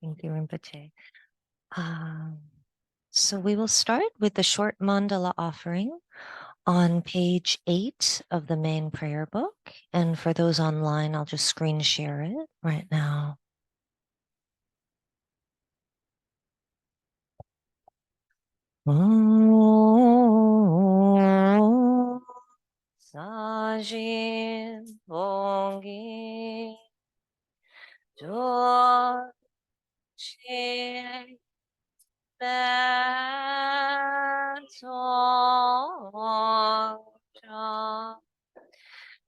Thank you, Rinpoche. So we will start with the short mandala offering on page 8 of the main prayer book. And for those online, I'll just screen share it right now. Sajin Bongi Dorje Betonja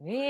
Li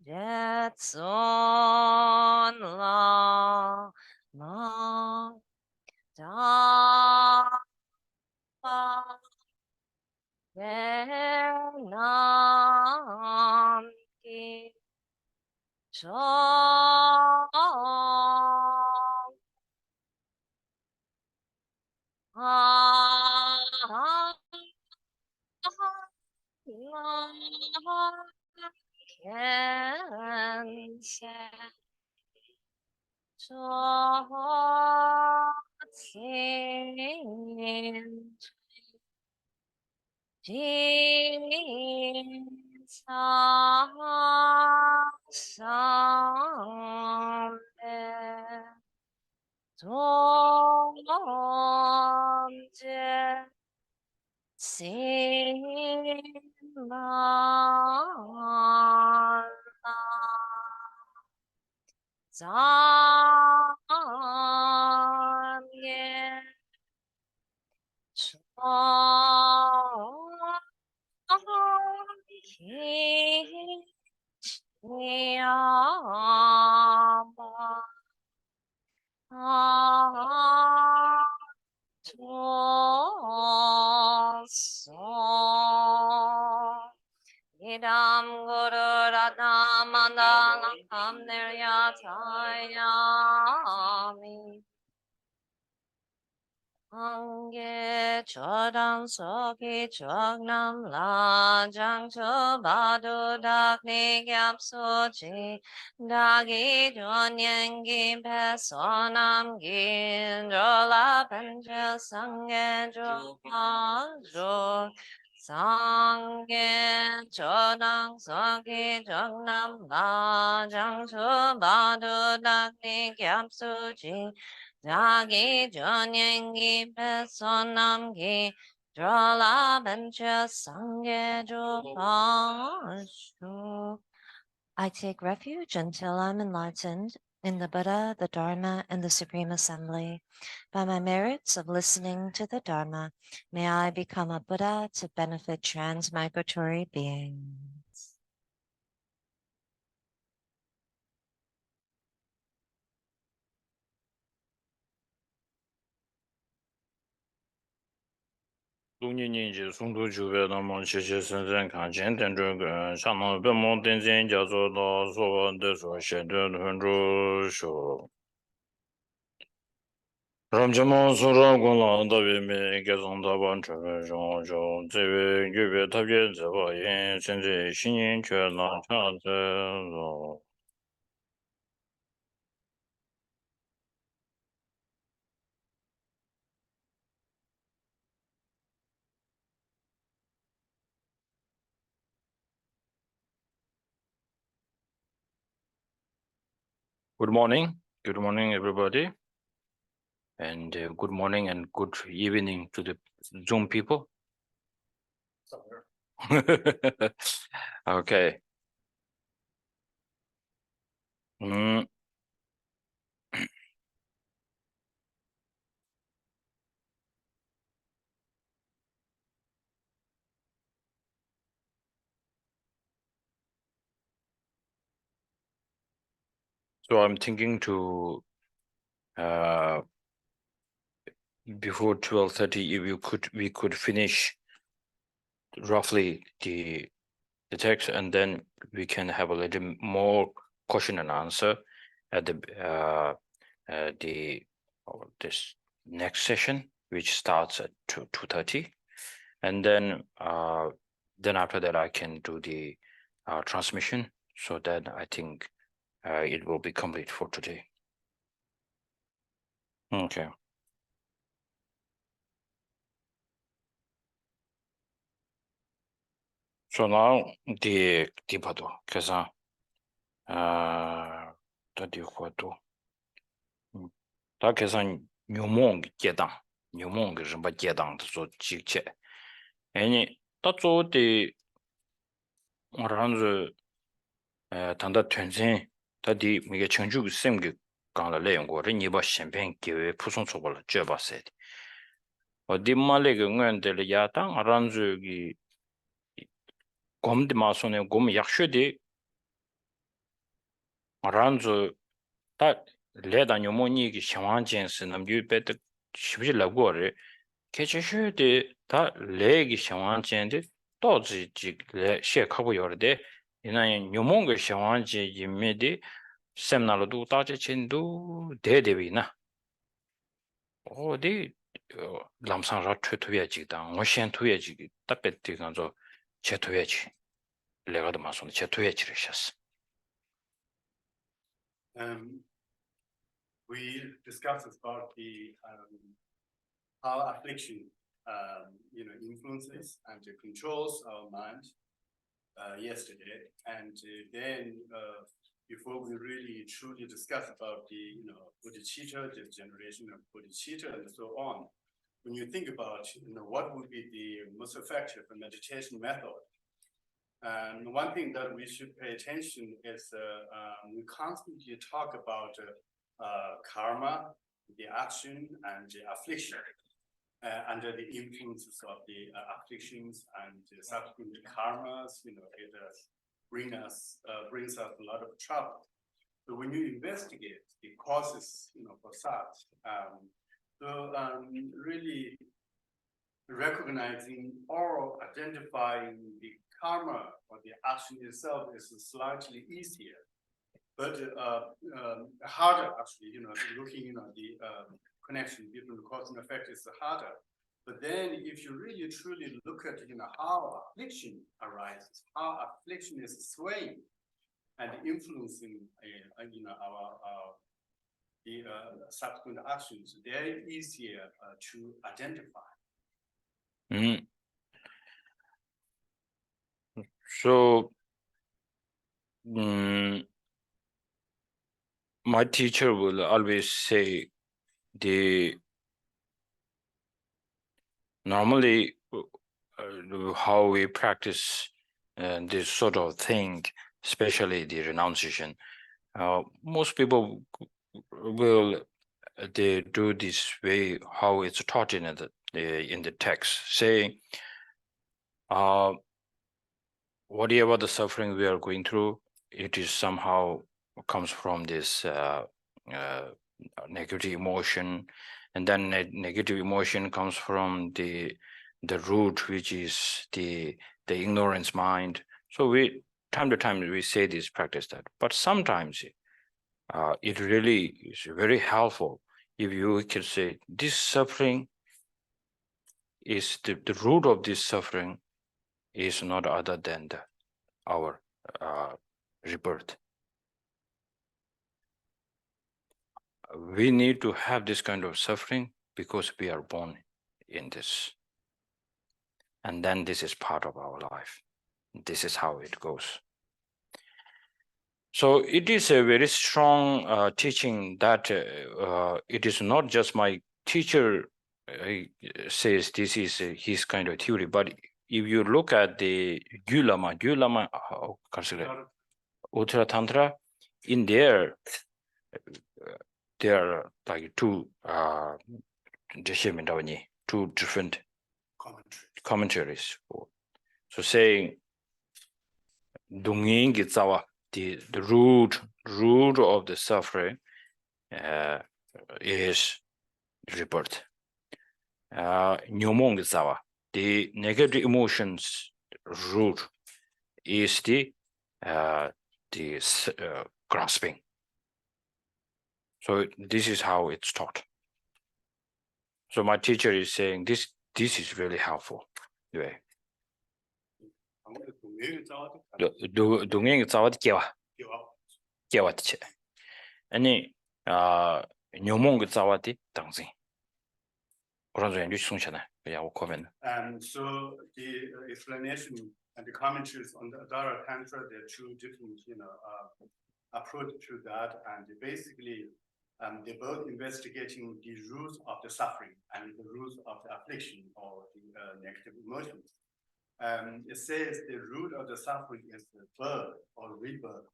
Jetson la ma da nam ki cho Idam Guru Ratna Mandala Kam Niryatayami Ange Chodam Soki Chognam Lajang Chobadu Dakni Gyap Sochi Dagi Jonyangi Pesonam Gindrola Pancha Sange Jopajo Sangye Chodang Soki Chognam Lajang Chobadu Dakni Gyap Sochi Dagi Jonyangi Pesonamgi Drola Bencha Sange Jopashu. I take refuge until I'm enlightened in the Buddha, the Dharma, and the Supreme Assembly. By my merits of listening to the Dharma, may I become a Buddha to benefit transmigratory beings. Ramjama Sura Gula Davi Me Gazon Daban Chong Chong Zewe Yube Tabye Zeba Yin Senze Shinyin Chue Na Cha Ze Good morning, everybody, and good morning and good evening to the Zoom people. Okay. So I'm thinking to before 12:30, if we could finish roughly the text, and then we can have a little more question and answer at this next session, which starts at 2:30, and then after that I can do the transmission, so that I think it will be complete for today. Okay. So now the pado kesa the huato ta kesa nyumong gedang rimba gedang so jikche any ta zo de ranzu tanda twenzen ta di mige chengju sem ge gang la le ngo ri ni ba shenpen ge pu song so la je ba se o di ma le ge ngwen de ya ta ranzu gi gom de ma so ne gom yak shwe de ranzu 다 레다 뇨모니 기 샤완젠스 남규 베트 시비 라고레 케체슈데 다 레기 샤완젠데 또지 지레 셰카고 요르데 이나이 뇨몽게 샤완제 임메디 셈나로도 따제 친도 데데비나 어디 람상라 트트야지다 오션 투야지 따베티 간조 제투야지 레가도 마손 제투야지를 셨어. We discussed about the how affliction, influences and controls our mind yesterday, and then before we really truly discuss about the bodhicitta, the generation of bodhicitta, and so on, when you think about what would be the most effective meditation method. And one thing that we should pay attention is we constantly talk about karma, the action, and the affliction, under the influences of the afflictions and the subsequent karmas. It brings us a lot of trouble. So when you investigate the causes, for such, really recognizing or identifying the karma or the action itself is slightly easier, but harder actually. Looking the connection between the cause and effect is harder. But then, if you really truly look at how affliction arises, how affliction is swaying and influencing the subsequent actions, they're easier to identify. So my teacher will always say normally how we practice this sort of thing, especially the renunciation. Most people will they do this way how it's taught in the text, saying whatever the suffering we are going through, it is somehow comes from this negative emotion, and then negative emotion comes from the root, which is the ignorance mind. So we time to time we say this, practice that, but sometimes it really is very helpful if you can say this suffering is the root of this suffering is not other than our rebirth. We need to have this kind of suffering because we are born in this. And then this is part of our life. This is how it goes. So it is a very strong teaching that it is not just my teacher says this is his kind of theory, but if you look at the Dalai Lama, Uttara Tantra, in there are like two different commentaries. So saying Dunging Gitsawa, the root of the suffering is rebirth. Nyomong Gitsawa, the negative emotions root is the grasping. So this is how it's taught. So my teacher is saying this is really helpful. Yeah. 동행 자와드 개와드체. 아니 녀몽 자와디 당신. 그런 저 연주 송샤나. 야, 오코멘. So the explanation and the commentaries on the Dalai Tantra, there are two different, approach to that, and basically, they're both investigating the roots of the suffering and the roots of the affliction or the negative emotions. It says the root of the suffering is the birth or rebirth.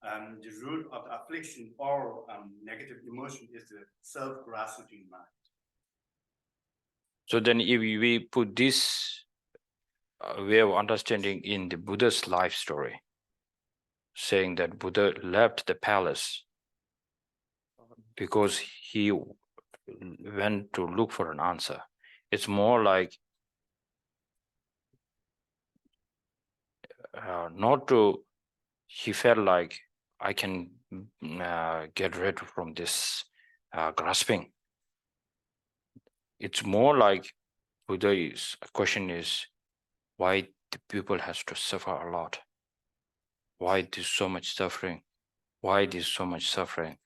The root of the affliction or negative emotion is the self-grasping mind. So then if we put this way of understanding in the Buddha's life story, saying that Buddha left the palace because he went to look for an answer. It's more like he felt like I can get rid from this grasping. It's more like Buddha's question is, why the people has to suffer a lot? Why there's so much suffering? Why there's so much suffering?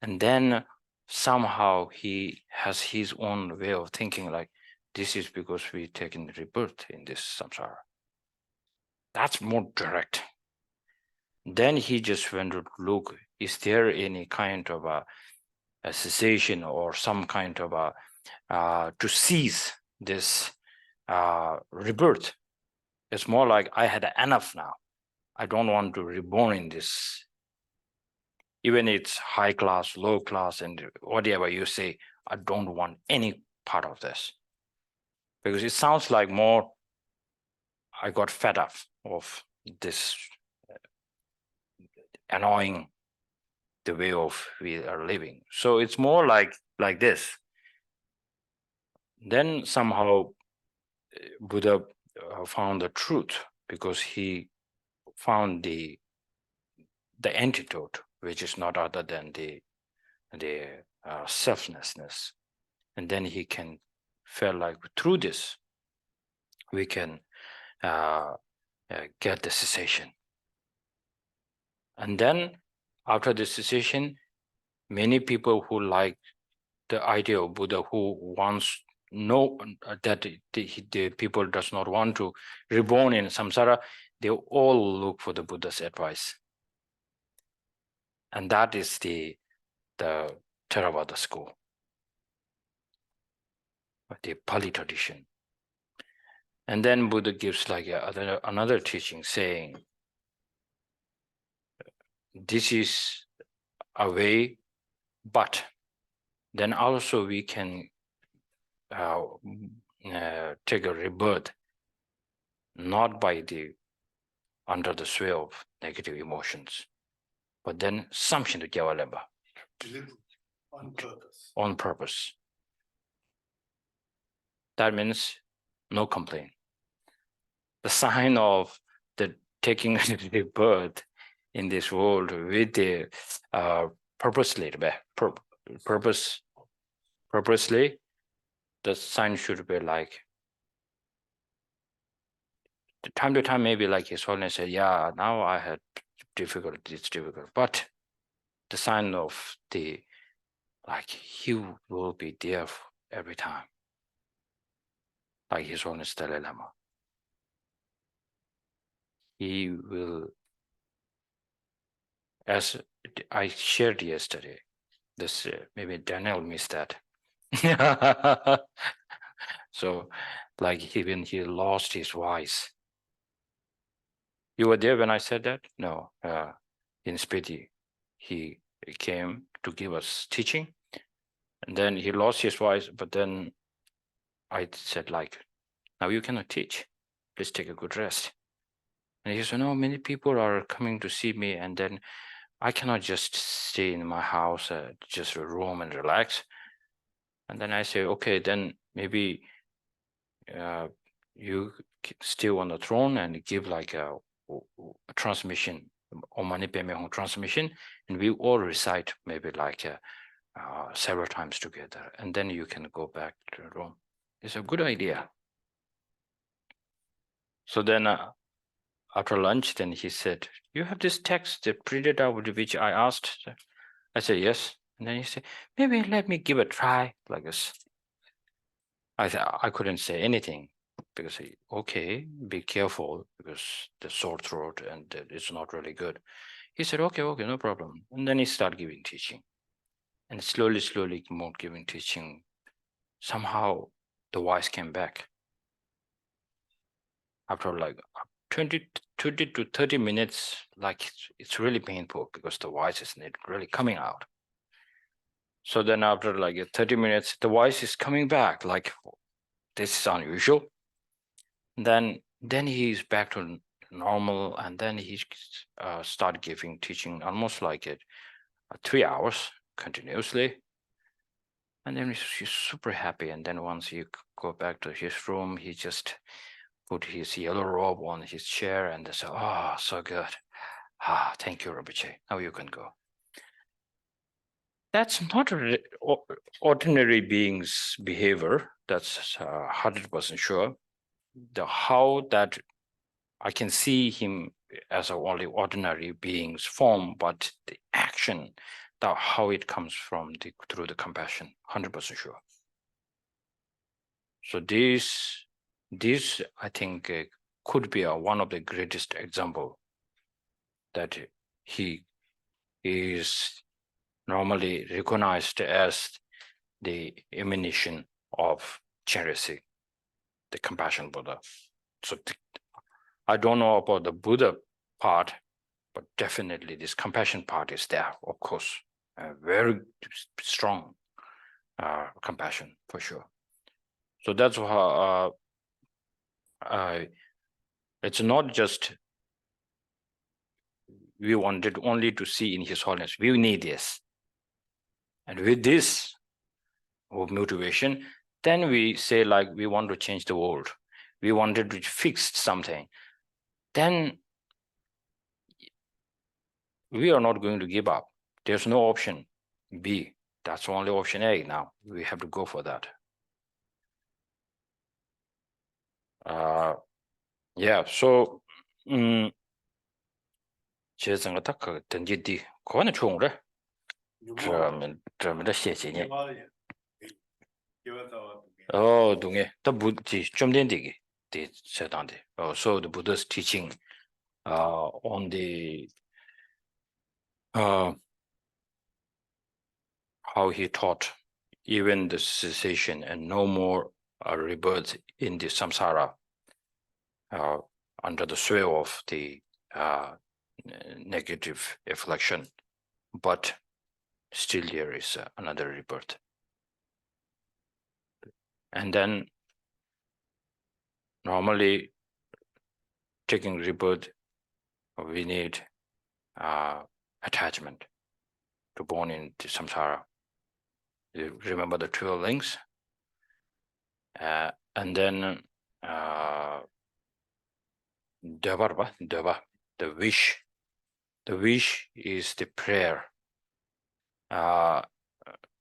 And then somehow he has his own way of thinking, like this is because we taken rebirth in this samsara. That's more direct. Then he just went to look, is there any kind of a cessation or some kind of to cease this rebirth? It's more like I had enough now. I don't want to reborn in this. Even it's high class, low class, and whatever you say, I don't want any part of this. Because it sounds like more, I got fed up of this annoying the way of we are living. So it's more like this. Then somehow Buddha found the truth because he found the antidote, which is not other than the selflessness. And then he can feel like through this, we can get the cessation. And then after the cessation, many people who like the idea of Buddha, who wants know that the people does not want to reborn in samsara, they all look for the Buddha's advice. And that is the Theravada school, the Pali tradition. And then Buddha gives like another teaching saying, this is a way, but then also we can take a rebirth, not by under the sway of negative emotions, but then something to Gyawalemba. On purpose. On purpose. That means no complaint. The sign of the taking rebirth in this world with the purposely, the sign should be like, time to time, maybe like His Holiness said, yeah, now I had difficult, it's difficult, but the sign of like He will be there every time, like His Holiness Dalai Lama. He will as I shared yesterday, this maybe Daniel missed that. So, like even he lost his voice. You were there when I said that? No, in Spiti, he came to give us teaching, and then he lost his voice. But then I said, like, now you cannot teach. Please take a good rest. And he said, no, many people are coming to see me, and then I cannot just stay in my house, just roam and relax. And then I say, okay, then maybe you stay on the throne and give like a transmission, Om Mani Padme Hum transmission, and we all recite maybe like several times together, and then you can go back to Rome. It's a good idea. So then after lunch, then he said, you have this text that printed out which I asked. I said, yes. And then he said, maybe let me give a try like this. I couldn't say anything because okay, be careful because the sore throat and it's not really good. He said, okay, no problem. And then he started giving teaching, and slowly more giving teaching. Somehow the voice came back after like 20 to 30 minutes. Like it's really painful because the voice is not really coming out. So then after like 30 minutes, the voice is coming back. Like, this is unusual. Then he's back to normal, and then he started giving teaching almost like 3 hours continuously. And then he's super happy. And then once you go back to his room, he just put his yellow robe on his chair and they say, oh, so good. Thank you, Rinpoche. Now you can go. That's not ordinary being's behavior. That's 100% sure. How that I can see him as a only ordinary being's form, but the action, how it comes from through the compassion, 100% sure. So this I think could be one of the greatest example that he is normally recognized as the emanation of charity, the compassion Buddha. So I don't know about the Buddha part, but definitely this compassion part is there, of course, very strong compassion for sure. So that's how it's not just we wanted only to see in His Holiness. We need this. And with this motivation, then we say like we want to change the world. We wanted to fix something. Then we are not going to give up. There's no option B. That's only option A now. We have to go for that. Yeah, so 제整个大概等级低，可能穷了，这么的谢谢你。哦，懂的，这不这重点的适当的。So the Buddha's teaching on the how he taught even the cessation and no more rebirth in the samsara under the sway of the negative affliction, but still there is another rebirth. And then normally taking rebirth, we need attachment to born into samsara. You remember the 12 links? And then the wish. The wish is the prayer.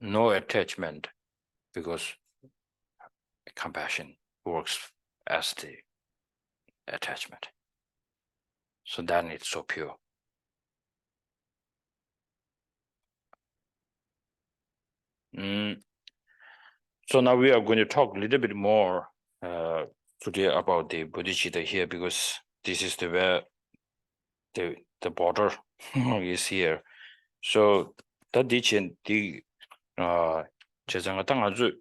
No attachment, because compassion works as the attachment. So then it's so pure. So now we are going to talk a little bit more today about the bodhicitta here, because this is the border is here. So that teaching the 제정가 땅아주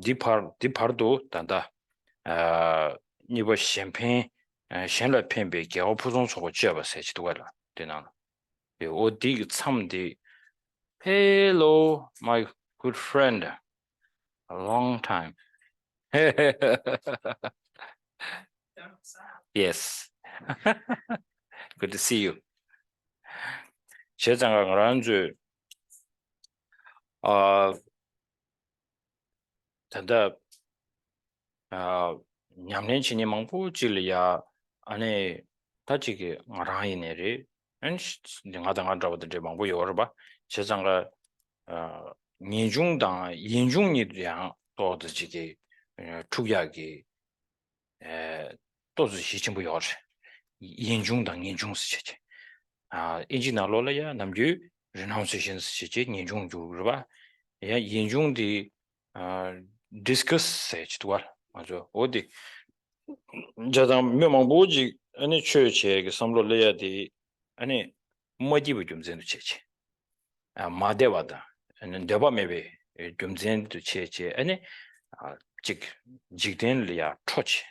디파르도 단다 니버 샴페인 샴라 펜베 개오 푸종 소고 지어봐 세지도 가라 되나 어디 참디 hello my good friend a long time yes good to see you 제장가 그런줄 단다 냠nen치니 망부질이야 안에 다지게 말하이네리 내가 잡아들 망부 요르바 제장가 인중당 인중이량 또지게 투약이 또是시침부 요르 인중당 인중스체 인지나로라야 남주 renonciation 스체 인중주르바 야 인중디 discuss 세치도알 맞아 어디 자당 명망보지 아니 최체의 삼로래야디 아니 모티브 좀 전도 체체 마데와다 아니 데바메베 좀 전도 체체 아니 직 직된리아 토치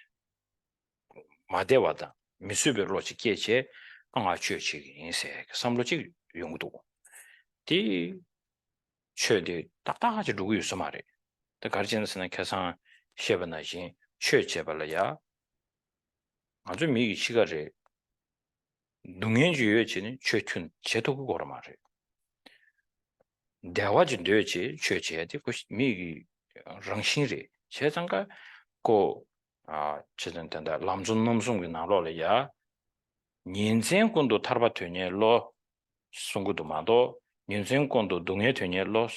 마데와다 미수베로치 계체 강아 최체 인세 삼로직 용도 디 최대 딱딱하지 누구 있어 말해 더 가르치는 계산 쉐바나신 최체발이야 아주 미기 시가제 능연주의지는 최춘 제도국 거라 말해 대화진 되지 최체의 그 미기 랑신리 세상가 저전된다 람존놈송이 나로래야 인생권도 타르바트니로 송구도 마도 인생권도 동해 되니로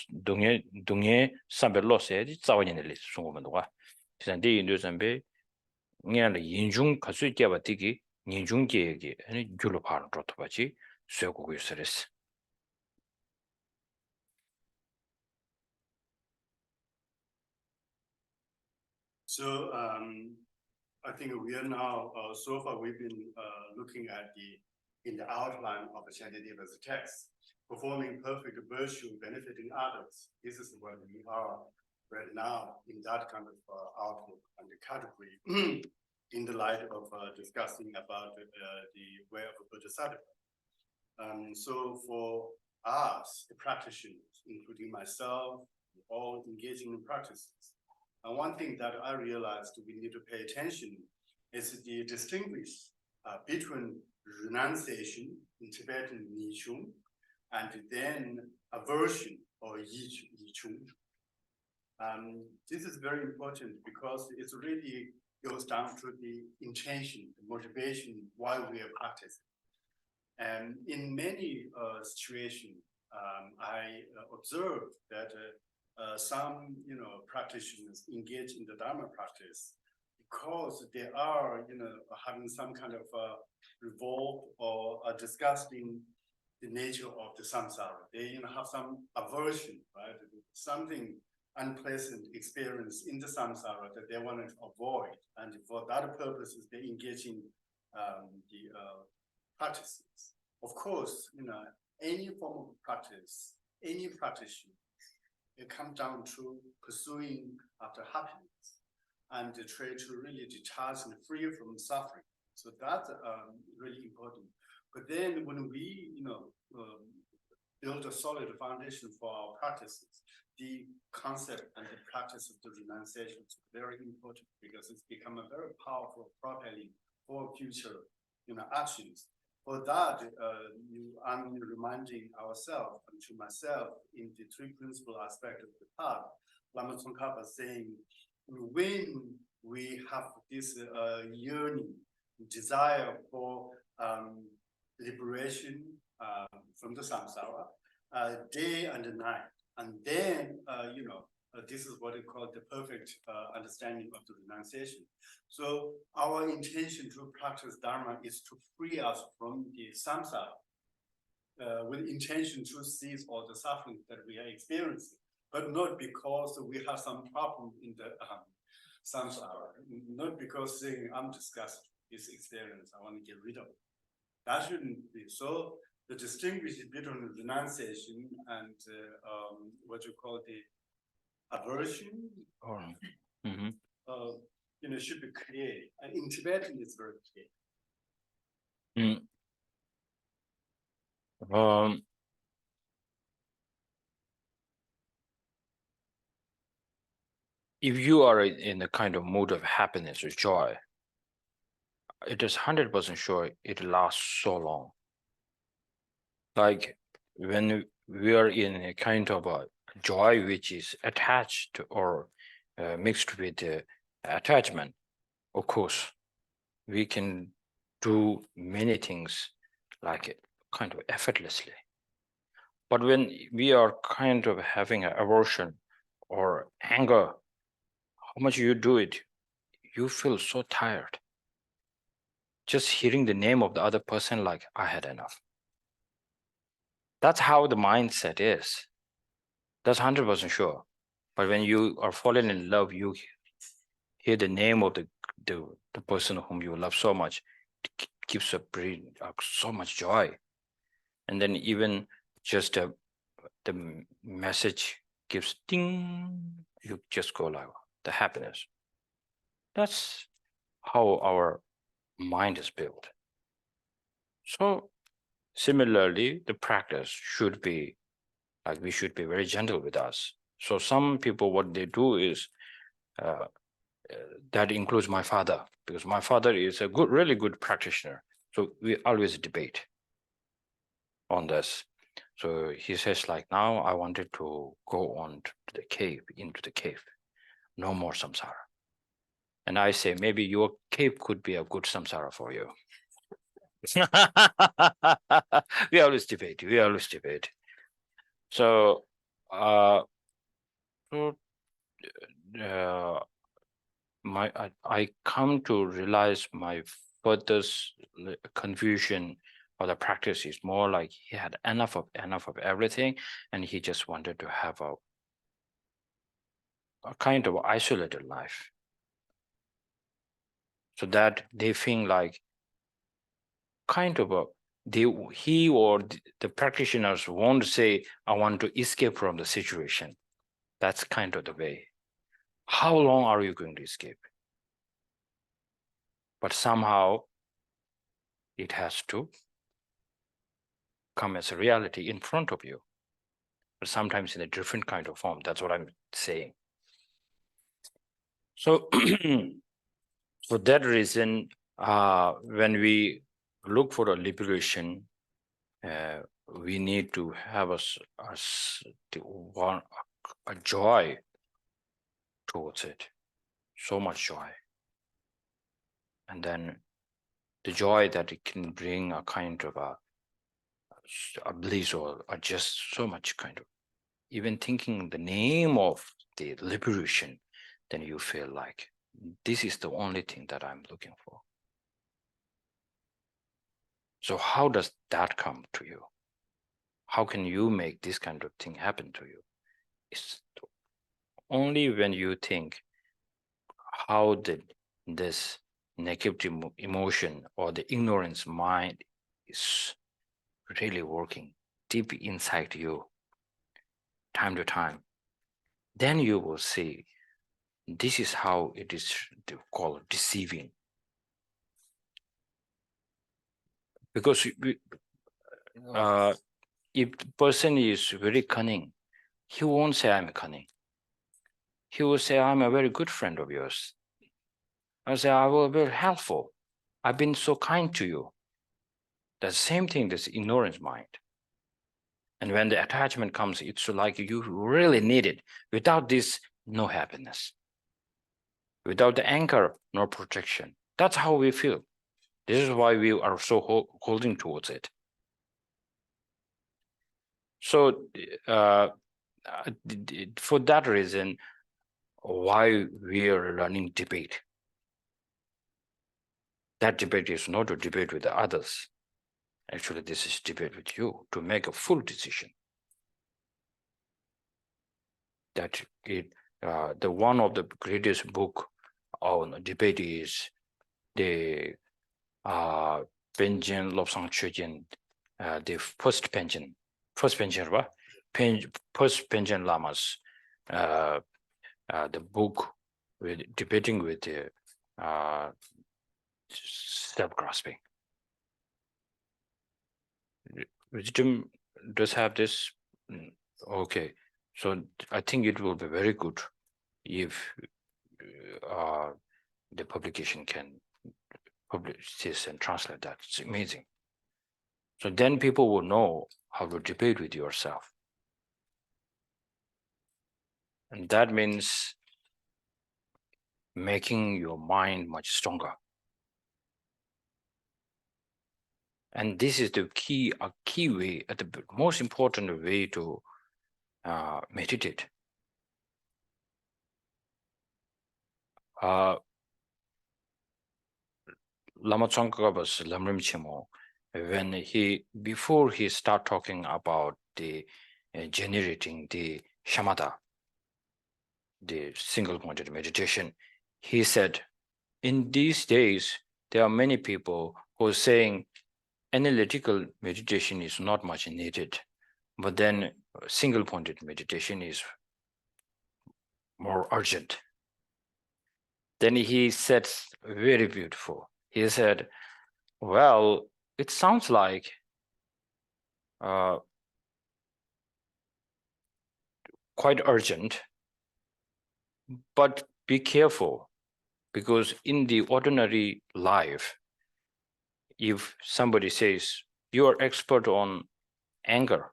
동해 삼벨로세지 자원이네 송구면도가 지난데 인도선배 냐를 인중 가수 있게바티기 인중계획이 아니 줄로 바로 들어봐지 쇠고고 있어랬어. So I think we are now so far we've been looking at in the outline of the Shantideva's text, performing perfect virtue, benefiting others. This is what we are right now in that kind of outlook and the category in the light of discussing about the way of Bodhisattva. So for us, the practitioners, including myself, all engaging in practices, and one thing that I realized we need to pay attention is the distinguish between renunciation in Tibetan Nichung and then aversion or Yichung. This is very important because it really goes down to the intention, the motivation why we are practicing. And in many situations, I observed that some, practitioners engage in the Dharma practice because they are, having some kind of revolt or disgusting the nature of the samsara. They, have some aversion, right? Something unpleasant experience in the samsara that they want to avoid, and for that purposes, they engage in the practices. Of course, any form of practice, any practitioner, it comes down to pursuing after happiness and try to really detach and free from suffering. So that's really important. But then when we, build a solid foundation for our practices, the concept and the practice of the renunciation is very important because it's become a very powerful propelling for future, actions. For that, I'm reminding ourselves and to myself in the three principal aspect of the path. Lama Tsongkhapa saying, when we have this yearning, desire for liberation from the samsara, day and night, and then this is what we call the perfect understanding of the renunciation. So our intention to practice Dharma is to free us from the samsara with intention to cease all the suffering that we are experiencing, but not because we have some problem in the samsara, not because saying I'm disgusted with this experience, I want to get rid of it. That shouldn't be so. the distinguishing between renunciation and what you call the aversion, Mhm. Should be clear. And in Tibetan, it's very clear. If you are in a kind of mood of happiness or joy, it is 100% sure it lasts so long. Like when we are in a kind of a joy which is attached or mixed with attachment, of course, we can do many things like kind of effortlessly. But when we are kind of having an aversion or anger, how much you do it, you feel so tired. Just hearing the name of the other person, like, I had enough. That's how the mindset is. That's 100% sure. But when you are falling in love, you hear the name of the person whom you love so much, it gives a so much joy. And then even just the message gives ding, you just go like the happiness. That's how our mind is built. So similarly, the practice should be like we should be very gentle with us. So some people, what they do is that includes my father, because my father is a really good practitioner. So we always debate on this. So he says, like, now I wanted to go on to the cave, into the cave, no more samsara. And I say, maybe your cave could be a good samsara for you. We always debate. So, I come to realize my furthest confusion or the practice is more like he had enough of everything, and he just wanted to have a kind of isolated life, so that they think like kind of he or the practitioners won't say, I want to escape from the situation. That's kind of the way. How long are you going to escape? But somehow it has to come as a reality in front of you, but sometimes in a different kind of form. That's what I'm saying. So for that reason, when we look for a liberation, we need to have a joy towards it, so much joy. And then the joy that it can bring a kind of a bliss or just so much kind of, even thinking the name of the liberation, then you feel like this is the only thing that I'm looking for. So how does that come to you? How can you make this kind of thing happen to you? It's only when you think, how did this negative emotion or the ignorance mind is really working deep inside you, time to time, then you will see this is how it is called deceiving. Because if the person is very cunning, he won't say I'm cunning. He will say, I'm a very good friend of yours. I say, I will be very helpful. I've been so kind to you. The same thing, this ignorance mind. And when the attachment comes, it's like you really need it. Without this, no happiness. Without the anchor, no protection. That's how we feel. This is why we are so holding towards it. So for that reason, why we are learning debate. That debate is not a debate with the others. Actually, this is debate with you to make a full decision. That the one of the greatest book on debate is the Benjamin Lobsang Chögyен the first pension lamas, the book with debating with the self-grasping. Wisdom does have this. Okay, so I think it will be very good if the publication can publish this and translate that. It's amazing. So then people will know how to debate with yourself. And that means making your mind much stronger. And this is the key way, the most important way to meditate. Lama Tsongkhapa's Lamrim Chimo, when before he start talking about the generating the shamatha, the single-pointed meditation, he said, in these days, there are many people who are saying analytical meditation is not much needed, but then single-pointed meditation is more urgent. Then he said, very beautiful. He said, well, it sounds like quite urgent, but be careful, because in the ordinary life, if somebody says you are expert on anger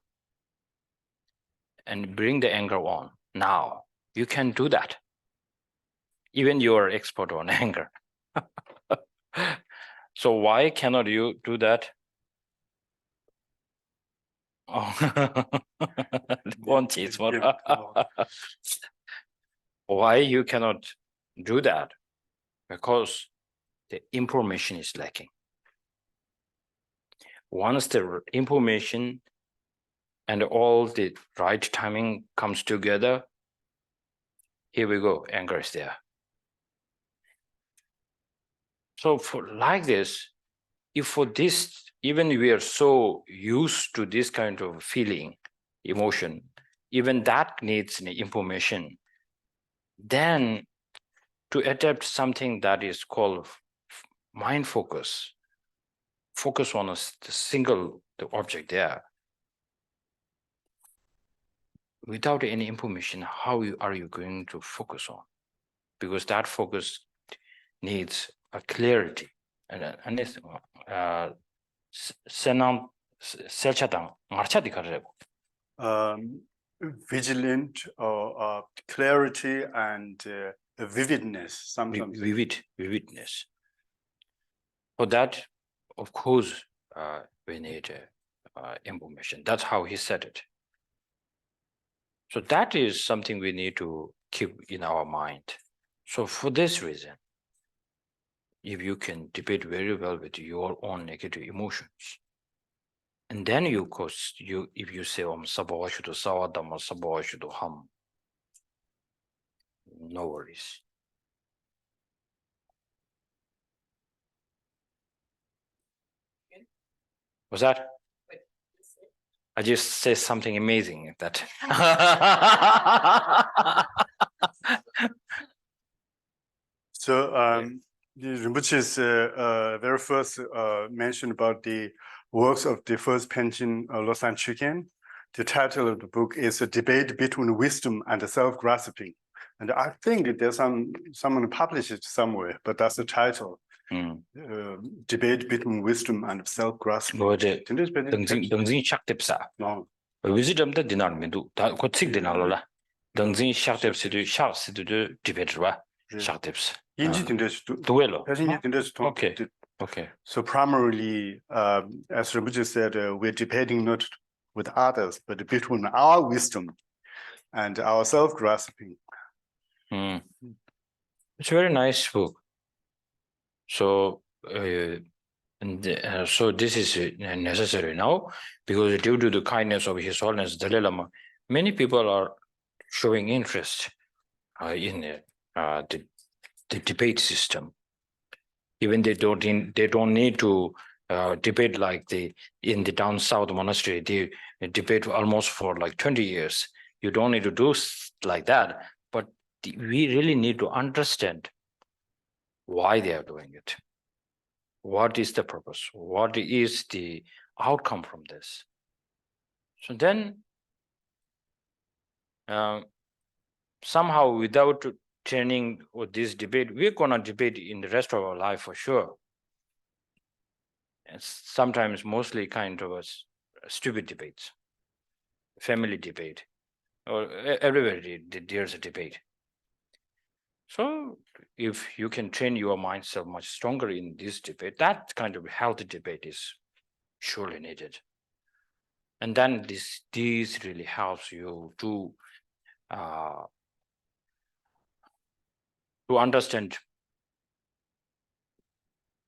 and bring the anger on now, you can do that. Even you are expert on anger. So why cannot you do that? Why you cannot do that? Because the information is lacking. Once the information and all the right timing comes together, here we go, anger is there. So for like this, if for this, even we are so used to this kind of feeling, emotion, even that needs information, then to adapt something that is called mind focus on the single object there, without any information, how are you going to focus on? Because that focus needs a clarity. And this vigilant or clarity and vividness, sometimes. Vividness. For that, of course, we need information. That's how he said it. So that is something we need to keep in our mind. So for this reason, if you can debate very well with your own negative emotions, and then if you say sabhava shuddha savadhamma sabhava shuddha ham, no worries. Was that? I just said something amazing that. So Rinpoche's very first mention about the works of the first Panchen Losang Chiken. The title of the book is A Debate Between Wisdom and Self-Grasping. And I think there's someone published it somewhere, but that's the title. Debate between wisdom and self-grasping. Dengzin Shantideva. Wisdom the dinar medu. That got sick dinar. Dengzin Shantideva debate. Shantideva. Okay. So primarily, as Rinpoche said, we're debating not with others, but between our wisdom and our self-grasping. It's a very nice book. So, so this is necessary now, because due to the kindness of His Holiness Dalai Lama, many people are showing interest in the debate system. Even they don't need to debate like in the down south monastery, they debate almost for like 20 years. You don't need to do like that, but we really need to understand why they are doing it. What is the purpose? What is the outcome from this? So then somehow without training or this debate, we're gonna debate in the rest of our life for sure. And sometimes mostly kind of a stupid debates, family debate, or everywhere there's a debate. So if you can train your mindself much stronger in this debate, that kind of healthy debate is surely needed. And then this really helps you to understand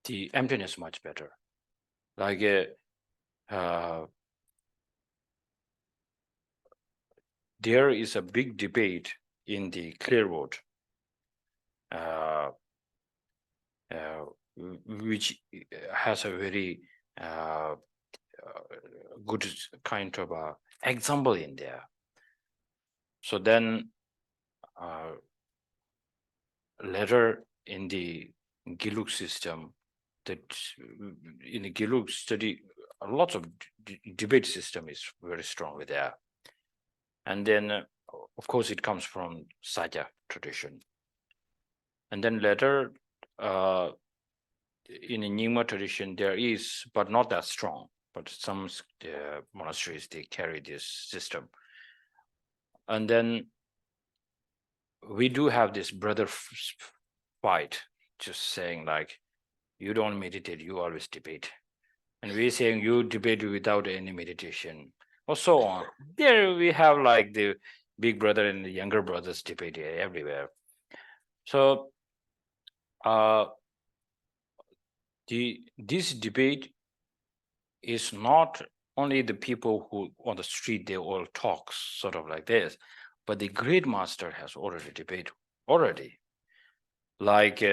the emptiness much better. Like there is a big debate in the Clear Road, which has a very good kind of example in there. So then later in the Giluk system, that in the Giluk study, lots of debate system is very strong with there. And then, of course, it comes from Sajja tradition. And then later, in the Nyingma tradition, there is, but not that strong. But some monasteries, they carry this system. And then we do have this brother fight, just saying like, you don't meditate, you always debate. And we're saying you debate without any meditation, or so on. There we have like the big brother and the younger brothers debate everywhere. So this debate is not only the people who on the street, they all talk sort of like this, but the great master has already debated already. Like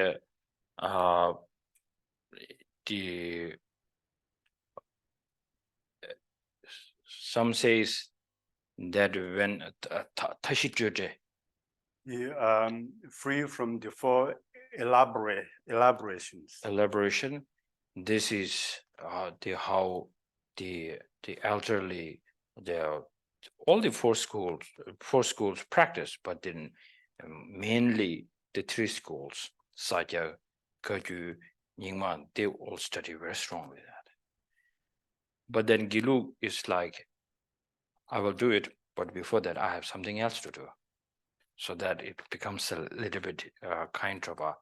some says that when free from the four elaboration. This is how the elderly, all the four schools practice, but then mainly the three schools, Sajja, Kagyu, Nyingma, they all study very strong with that. But then Gilu is like, I will do it, but before that I have something else to do. So that it becomes a little bit kind of a,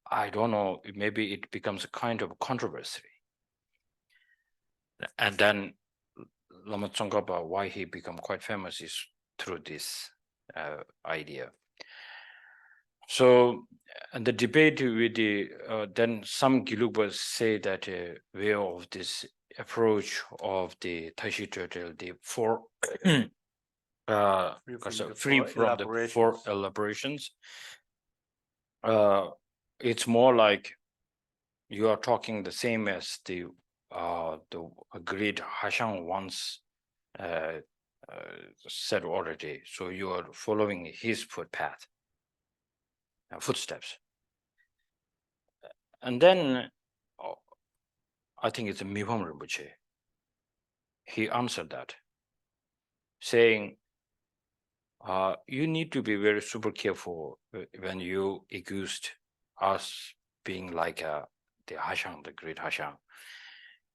I don't know, maybe it becomes a kind of controversy. And then Lama Tsongkhapa, why he become quite famous is through this idea. So, and the debate with the, then some Gelugpas say that way of this approach of the Tashi turtle, the four, free from the four elaborations, it's more like you are talking the same as the great Hashang once said already. So you are following his footpath, footsteps. And then I think it's a Mibam Rinpoche. He answered that, saying, you need to be very super careful when you accused us being like the Hashang, the great Hashang.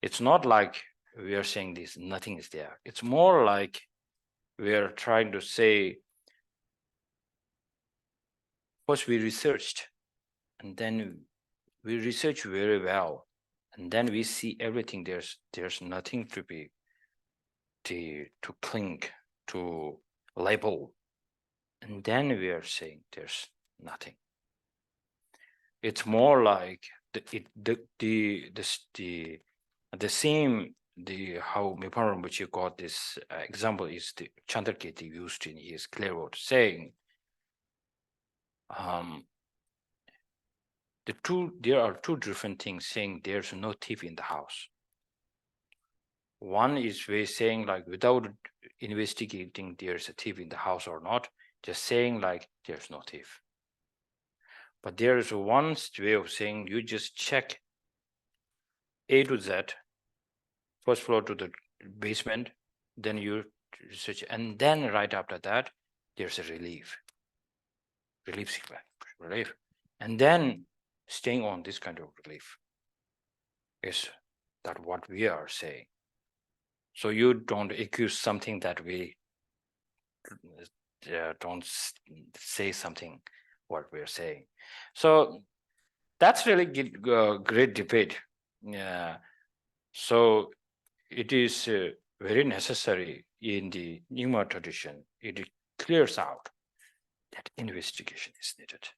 It's not like we are saying this, nothing is there. It's more like we are trying to say, first we researched, and then we research very well, and then we see everything. There's nothing to be to cling to label, and then we are saying there's nothing. It's more like the same. How Mipam Rinpoche got this example is the Chandrakirti used in his Clear Road, saying the there are two different things saying there's no thief in the house. One is way saying like without investigating there's a thief in the house or not, just saying like there's no thief. But there is one way of saying you just check A to Z, first floor to the basement, then you research, and then right after that, there's a relief sequence, relief. And then staying on this kind of relief is that what we are saying. So you don't accuse something that we don't say something what we're saying. So that's really great debate. Yeah. So it is very necessary in the Nyingma tradition. It clears out that investigation is needed.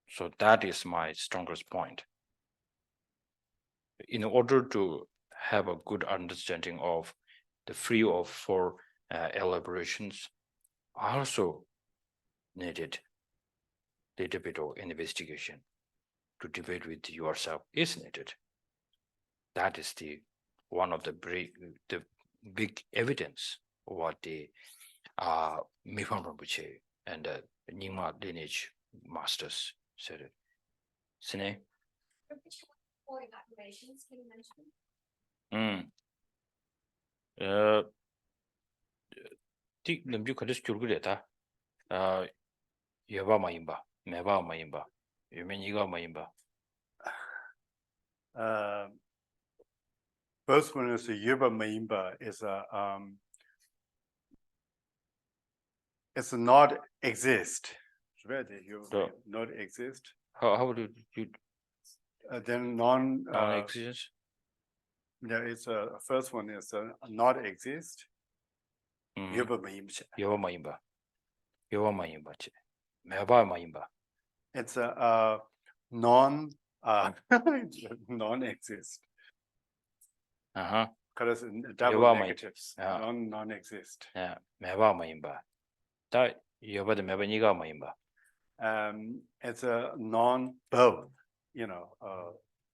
So that is my strongest point. In order to have a good understanding of the free of four elaborations, also needed a little bit of investigation to debate with yourself is needed. That is the one of the big evidence of what the Mipham Rinpoche and the Nyingma lineage masters said it. Sine? Supporting observations, can you mention? 티 렘주 컨디스 줄그레다. 여바 마임바, 메바 마임바, 유메니가 마임바. First one is the Yuba Maimba is it's a not exist. Where the So- not exist. How do you Then non non-existence? yeah, it's first one is not exist. Yuba Maimba. 여바 마임바, 여바 마임바, 메바 마임바. It's a non non exist. Because double Yuba Maimba. negatives. Yeah. Non exist. 예, 메바 마임바. 다 여바도 메바 니가 마임바. It's a non both,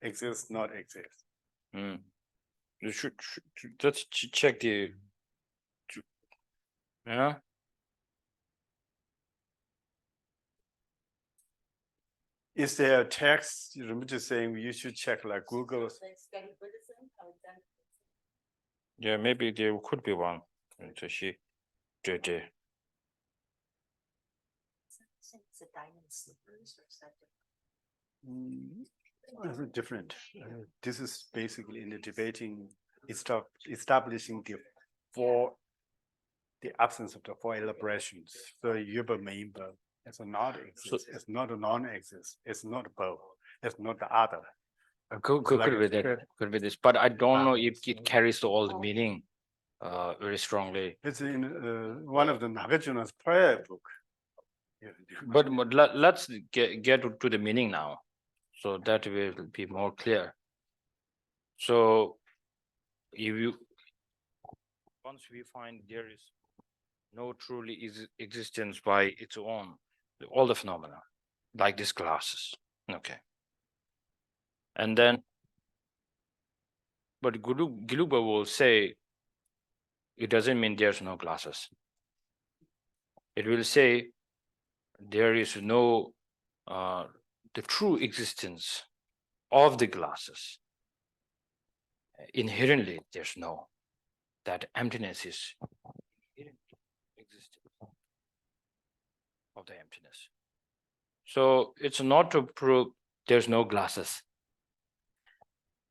exist, not exist. You should let's check the. Yeah. Is there a text, you're just saying you should check like Google? Yeah, maybe there could be one. So she did. It's a diamond slippers or is that It's different. This is basically in the debating, establishing the absence of the four elaborations. So Yuba Maimba, it's a not exist, it's not a non-exist, it's not both, it's not the other. Could Like be a that. script. Could be this, but I don't know if it carries all the meaning very strongly. It's in one of the Nagarjuna's prayer book. But let's get to the meaning now, so that will be more clear. So if once we find there is no truly existence by its own, all the phenomena, like these glasses, okay. And then, but Giluba will say, it doesn't mean there's no glasses. It will say, there is no, the true existence of the glasses. Inherently, there's no, that emptiness is existence of the emptiness. So it's not to prove there's no glasses.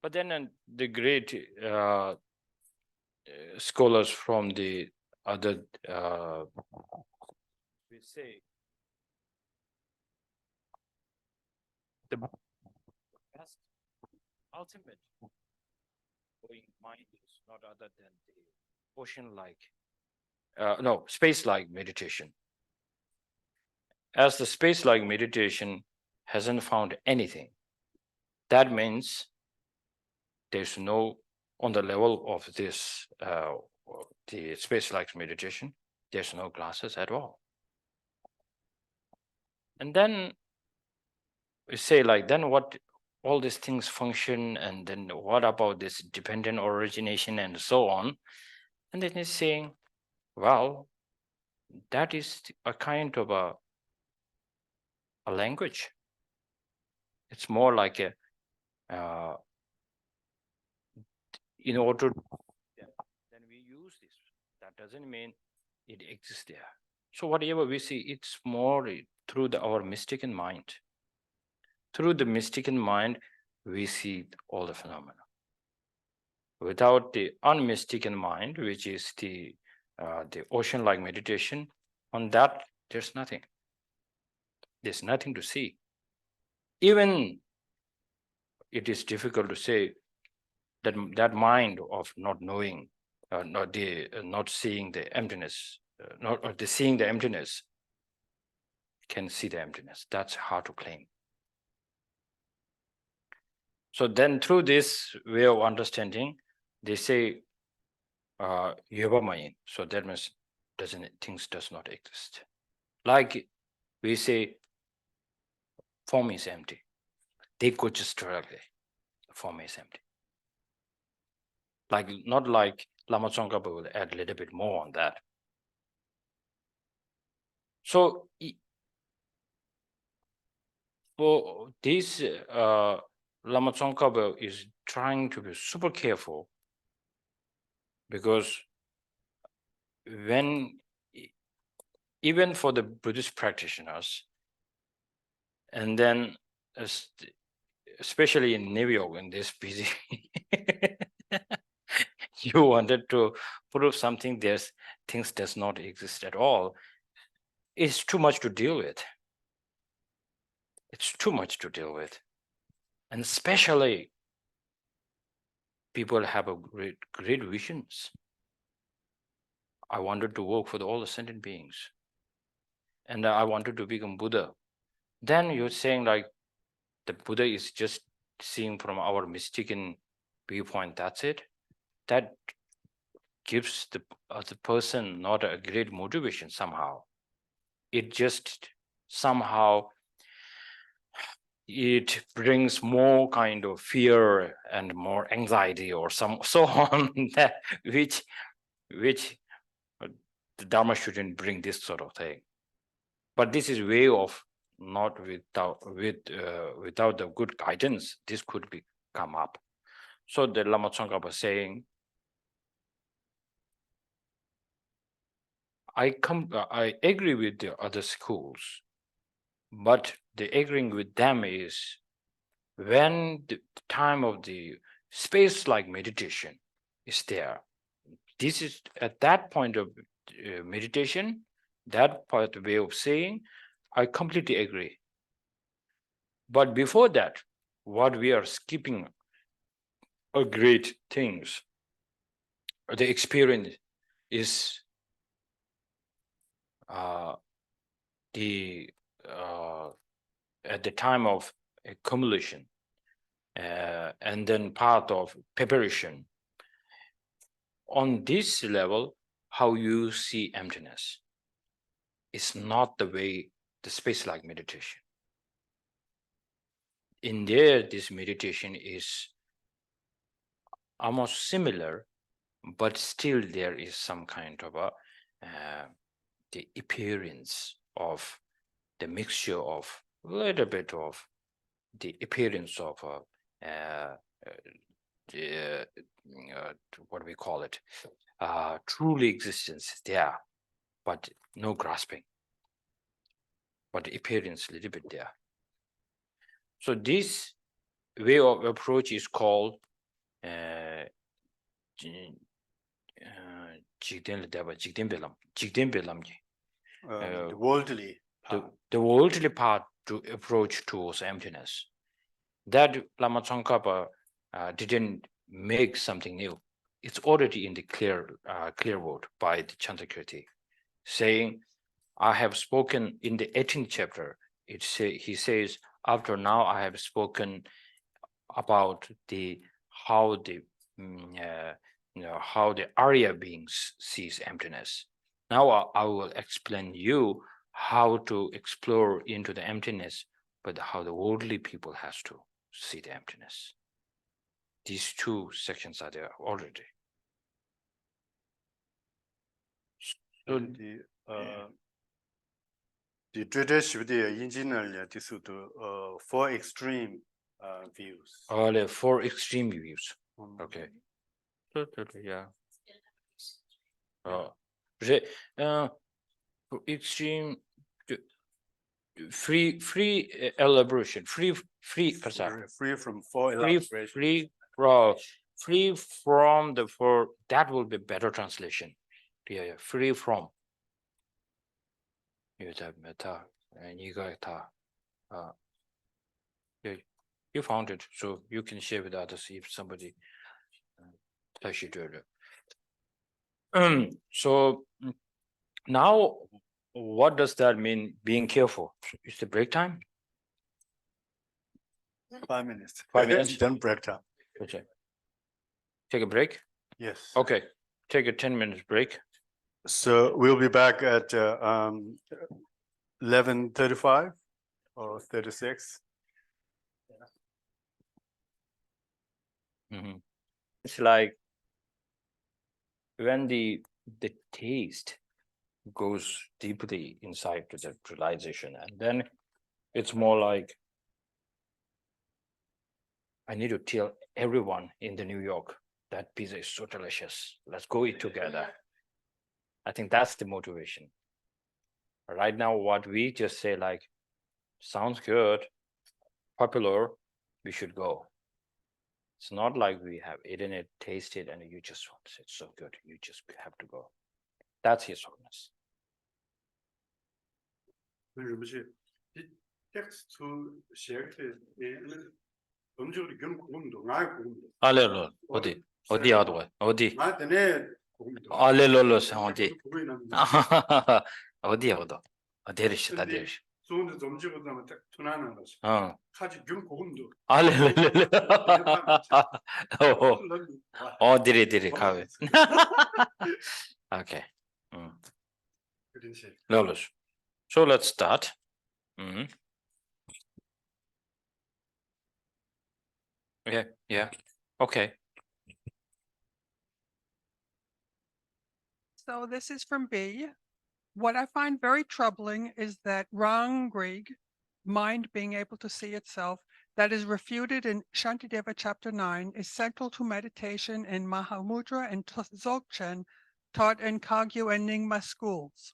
But then the great scholars from the other, we say, the best ultimate going mind is not other than the ocean-like, no, space-like meditation. As the space-like meditation hasn't found anything, that means there's no, on the level of this, the space-like meditation, there's no glasses at all. And then we say like, then what all these things function, and then what about this dependent origination and so on? And then he's saying, well, that is a kind of a language. It's more like a in order then we use this. That doesn't mean it exists there. So whatever we see, it's more through our mistaken mind. Through the mistaken mind, we see all the phenomena. Without the unmistaken mind, which is the ocean-like meditation, on that there's nothing. There's nothing to see. Even it is difficult to say that that mind of not knowing, not seeing the emptiness, seeing the emptiness, can see the emptiness. That's hard to claim. So then through this way of understanding, they say Yevamayin. So that means things does not exist. Like we say form is empty. They go just directly. Form is empty. Like not like Lama Tsongkhapa will add a little bit more on that. So for this Lama Tsongkhapa is trying to be super careful, because when even for the Buddhist practitioners, and then especially in New York in this busy you wanted to prove something, there's things does not exist at all, it's too much to deal with. It's too much to deal with. And especially people have a great visions. I wanted to work for all the sentient beings, and I wanted to become Buddha. Then you're saying like the Buddha is just seeing from our mistaken viewpoint, that's it. That gives the person not a great motivation somehow. It just somehow it brings more kind of fear and more anxiety or so on that which the Dharma shouldn't bring this sort of thing. But this is way of not without the good guidance, this could come up. So the Lama Tsongkhapa was saying, I agree with the other schools, but the agreeing with them is when the time of the space-like meditation is there. This is at that point of meditation, that part of way of saying, I completely agree. But before that, what we are skipping are great things. The experience is at the time of accumulation, and then part of preparation. On this level, how you see emptiness is not the way the space-like meditation. In there, this meditation is almost similar, but still there is some kind of the appearance of the mixture of a little bit of the appearance of what do we call it? Truly existence there, but no grasping. But the appearance a little bit there. So this way of approach is called the worldly part. The worldly part to approach towards emptiness. That Lama Tsongkhapa didn't make something new. It's already in the clear word by the Chantakirti, saying, I have spoken in the 18th chapter. He says, after now I have spoken about how the Arya beings sees emptiness. Now I will explain you how to explore into the emptiness but how the worldly people has to see the emptiness. These two sections are there already. So the tradition of the engineer, this is the four extreme views. all the four extreme views. Okay. Yeah. Extreme free elaboration, free from four elaboration. Free from the four, that will be better translation. Yeah, free from. You found it, so you can share with others if somebody so now what does that mean, being careful? Is the break time? 5 minutes. 5 minutes. Then break time. Okay. Take a break? Yes. Okay. Take a 10 minutes break. So we'll be back at 11:35 or 36. It's like when the taste goes deeply inside to the realization, and then it's more like I need to tell everyone in the New York that pizza is so delicious. Let's go eat together. I think that's the motivation. Right now, what we just say, like, sounds good, popular, we should go. It's not like we have eaten it, tasted, and you just want to say it's so good. You just have to go. That's His Holiness. 알레로 어디 하도 어디 알레로로 어디 어디 하도 어디르시 다디르시 알레로로 어디리 가베 okay Lolos. So let's start. Yeah. Okay. So this is from B. What I find very troubling is that Rang Grig, mind being able to see itself, that is refuted in Shantideva chapter 9, is central to meditation in Mahamudra and Dzogchen taught in Kagyu and Nyingma schools,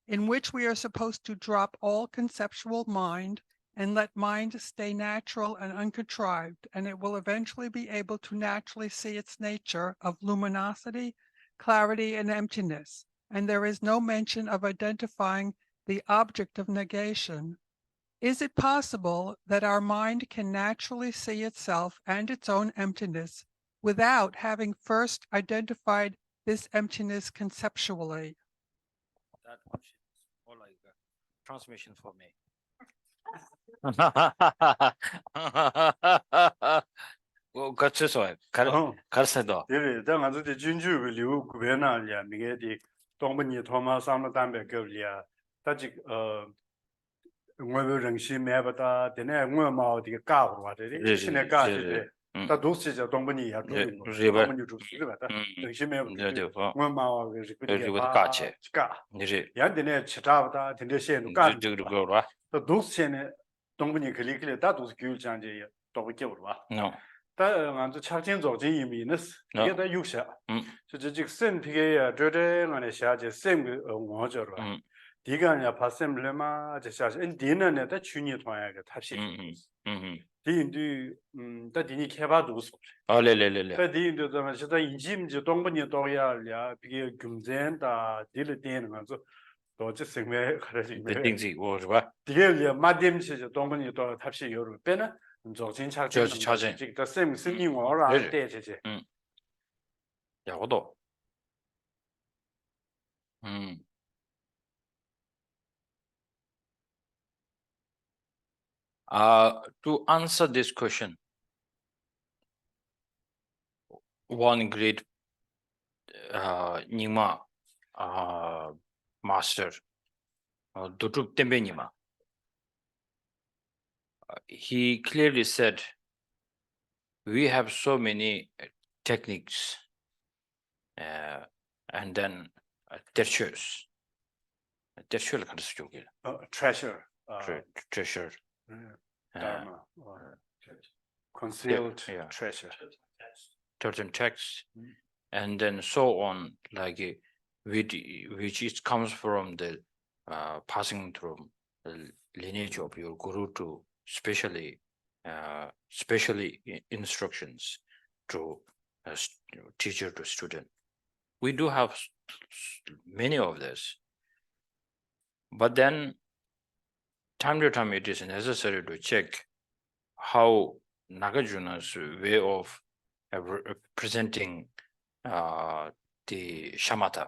in which we are supposed to drop all conceptual mind and let mind stay natural and uncontrived, and it will eventually be able to naturally see its nature of luminosity, clarity, and emptiness. And there is no mention of identifying the object of negation. Is it possible that our mind can naturally see itself and its own emptiness without having first identified this emptiness conceptually? That question is more like a transmission for me. 같이 써. 가르쳐도. 예, 당 아주 진주가 리우 구변하려 미게디 동분이 토마 삼의 담배 거리야. 다직 응외의 정신매보다 되네 응외마 어디가 까고 와들이 신의 까지데 다 도시자 동분이야 동분이 주스를 갖다 정신매보다 응외마와 그리고 까치 까 야데네 치타보다 된데시는 까 또 도시네 동분이 클릭을 다 도시 교육장제 또 겨울와 다 차진 조진 이미는스 이게 다 육샤 저 생피게 저대 안에 샤제 생 원저로 디가냐 파셈레마 제샤 인디는 다 추니 통하게 탑시 디인디 다 디니 개바도스 레레레레 다 디인도 좀 시다 인심지 동분이 도야야 비게 금전다 딜을 되는 거죠 도저 생매 가르지 딩지 뭐죠 디게 마뎀시 동분이 도 탑시 요로 빼나 조진 차진 저 쌤 스님어라 때제제 야고도 to answer this question, one great Nyingma master, Dotruk Tembe Nyingma, he clearly said, we have so many techniques, and then treasures. Treasure Treasure. treasure. Dharma. Or concealed yeah. treasure. Certain texts, and then so on, like which it comes from the passing through the lineage of your guru to specially instructions to teacher to student. We do have many of this, but then time to time it is necessary to check how Nagarjuna's way of presenting the shamatha,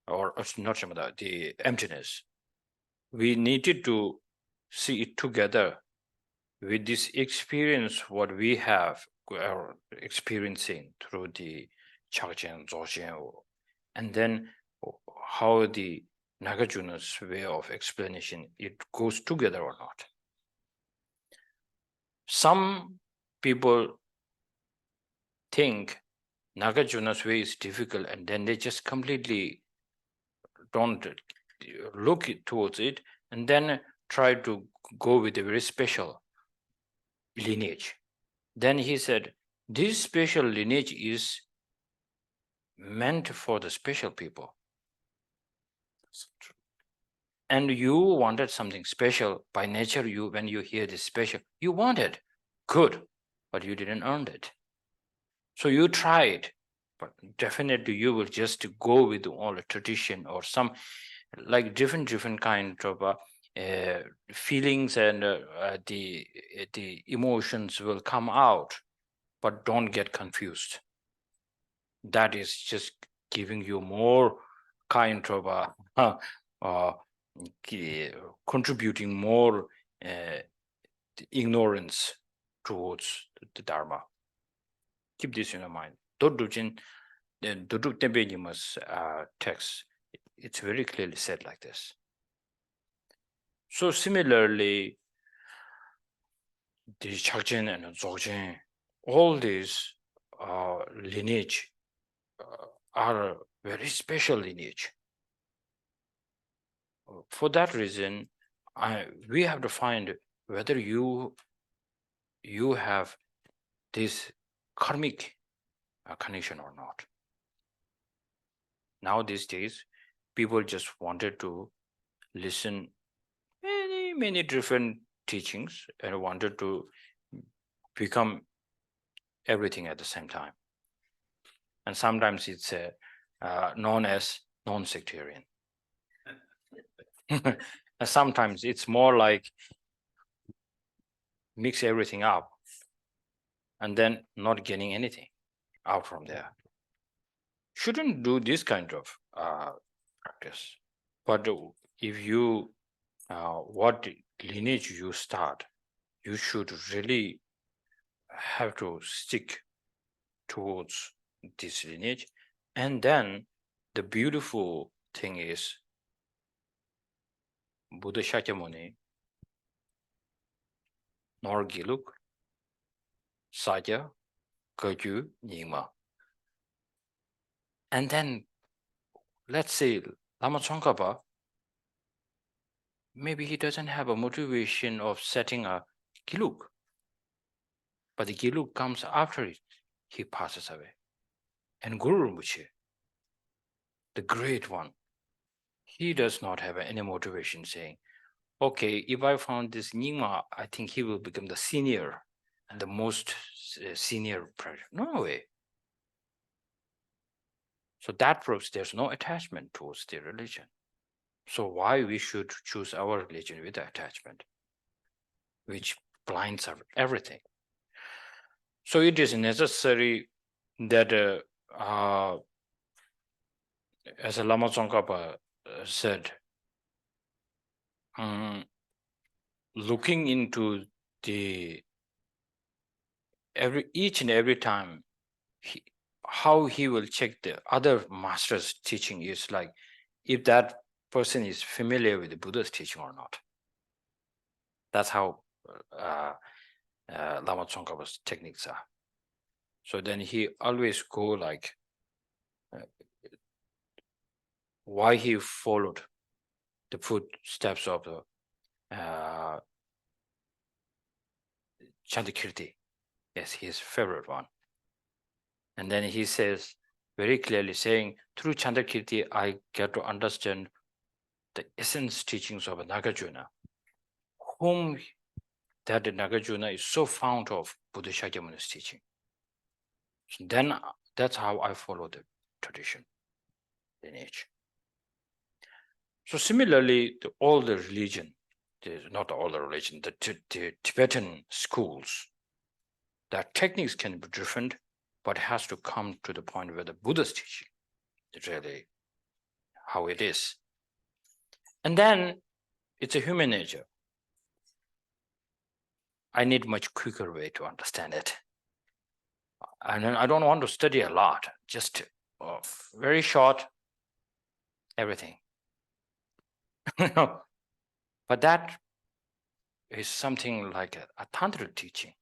or not shamatha, the emptiness. We needed to see it together with this experience, what we have experiencing through the Chagchen, Dzogchen, and then how the Nagarjuna's way of explanation, it goes together or not. Some people think Nagarjuna's way is difficult, and then they just completely don't look towards it, and then try to go with a very special lineage. Then he said, this special lineage is meant for the special people. And you wanted something special by nature. You, when you hear this special, you wanted good, but you didn't earn it. So you tried, but definitely you will just go with all the tradition or some like different kind of feelings, and the emotions will come out, but don't get confused. That is just giving you more kind of contributing more ignorance towards the Dharma. Keep this in your mind. Dodujin, the Doduk Tembenima's text, it's very clearly said like this. So similarly, the Chagchen and Dzogchen, all these lineage are a very special lineage. For that reason, we have to find whether you have this karmic connection or not. Now these days, people just wanted to listen many different teachings and wanted to become everything at the same time. And sometimes it's known as non-sectarian. And sometimes it's more like mix everything up and then not getting anything out from there. Shouldn't do this kind of practice. But if you, what lineage you start, you should really have to stick towards this lineage. And then the beautiful thing is, Buddha Shakyamuni, Norgiluk, Saja, Kagyu, Nyingma. And then, let's say, Lama Tsongkhapa, maybe he doesn't have a motivation of setting a Giluk. But the Giluk comes after he passes away. And Guru Rinpoche, the great one, he does not have any motivation saying, okay, if I found this Nyingma, I think he will become the senior and the most senior project. No way. So that proves there's no attachment towards the religion. So why we should choose our religion with attachment, which blinds everything. So it is necessary that, as Lama Tsongkhapa said, looking into each and every time, how he will check the other master's teaching is like if that person is familiar with the Buddha's teaching or not. That's how Lama Tsongkhapa's techniques are. So then he always go like why he followed the footsteps of the Chandakirti. Yes, his favorite one. And then he says very clearly saying, through Chandakirti, I get to understand the essence teachings of Nagarjuna, whom that Nagarjuna is so fond of Buddha Shakyamuni's teaching. So then that's how I follow the tradition, lineage. So similarly, all the religion, not all the religion, the Tibetan schools, their techniques can be different, but it has to come to the point where the Buddha's teaching is really how it is. And then it's a human nature. I need much quicker way to understand it. And I don't want to study a lot, just very short, everything. But that is something like a tantric teaching.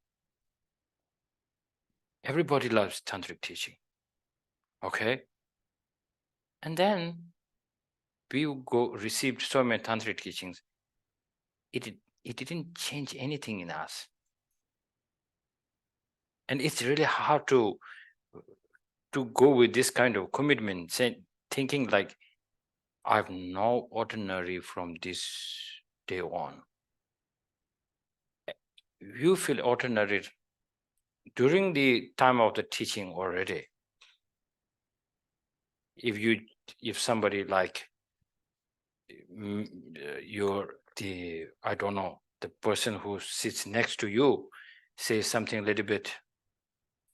Everybody loves tantric teaching. Okay? And then we received so many tantric teachings. It didn't change anything in us. And it's really hard to go with this kind of commitment, thinking like, I'm no ordinary from this day on. You feel ordinary during the time of the teaching already. If somebody like I don't know, the person who sits next to you says something a little bit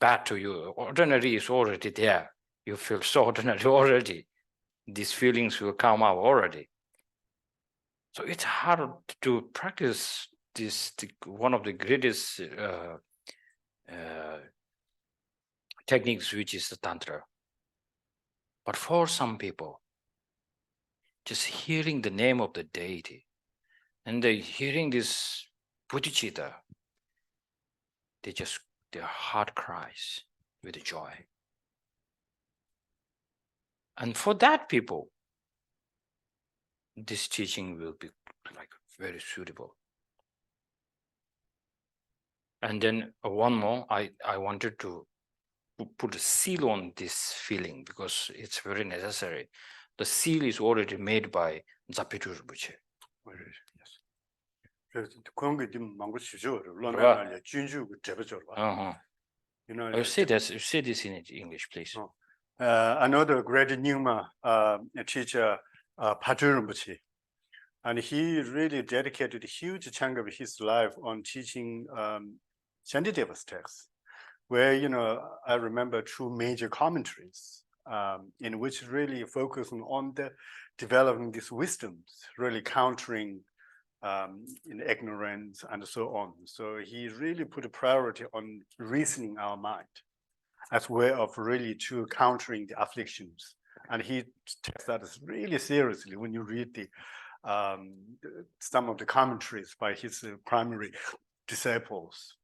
bad to you, ordinary is already there. You feel so ordinary already. These feelings will come out already. So it's hard to practice this, one of the greatest techniques, which is the Tantra. But for some people, just hearing the name of the deity and hearing this Bodhicitta, their heart cries with joy. And for that people, this teaching will be like very suitable. And then one more, I wanted to put a seal on this feeling because it's very necessary. The seal is already made by Zapitu Rinpoche. Yes. You know, Say this in English, please. Another great Nyingma teacher, Patu Rinpoche, and he really dedicated a huge chunk of his life on teaching Shantideva's text, where, you know, I remember two major commentaries in which really focusing on the developing these wisdoms, really countering in ignorance and so on. So he really put a priority on reasoning our mind as way of really to countering the afflictions. And he takes that really seriously when you read some of the commentaries by his primary disciples.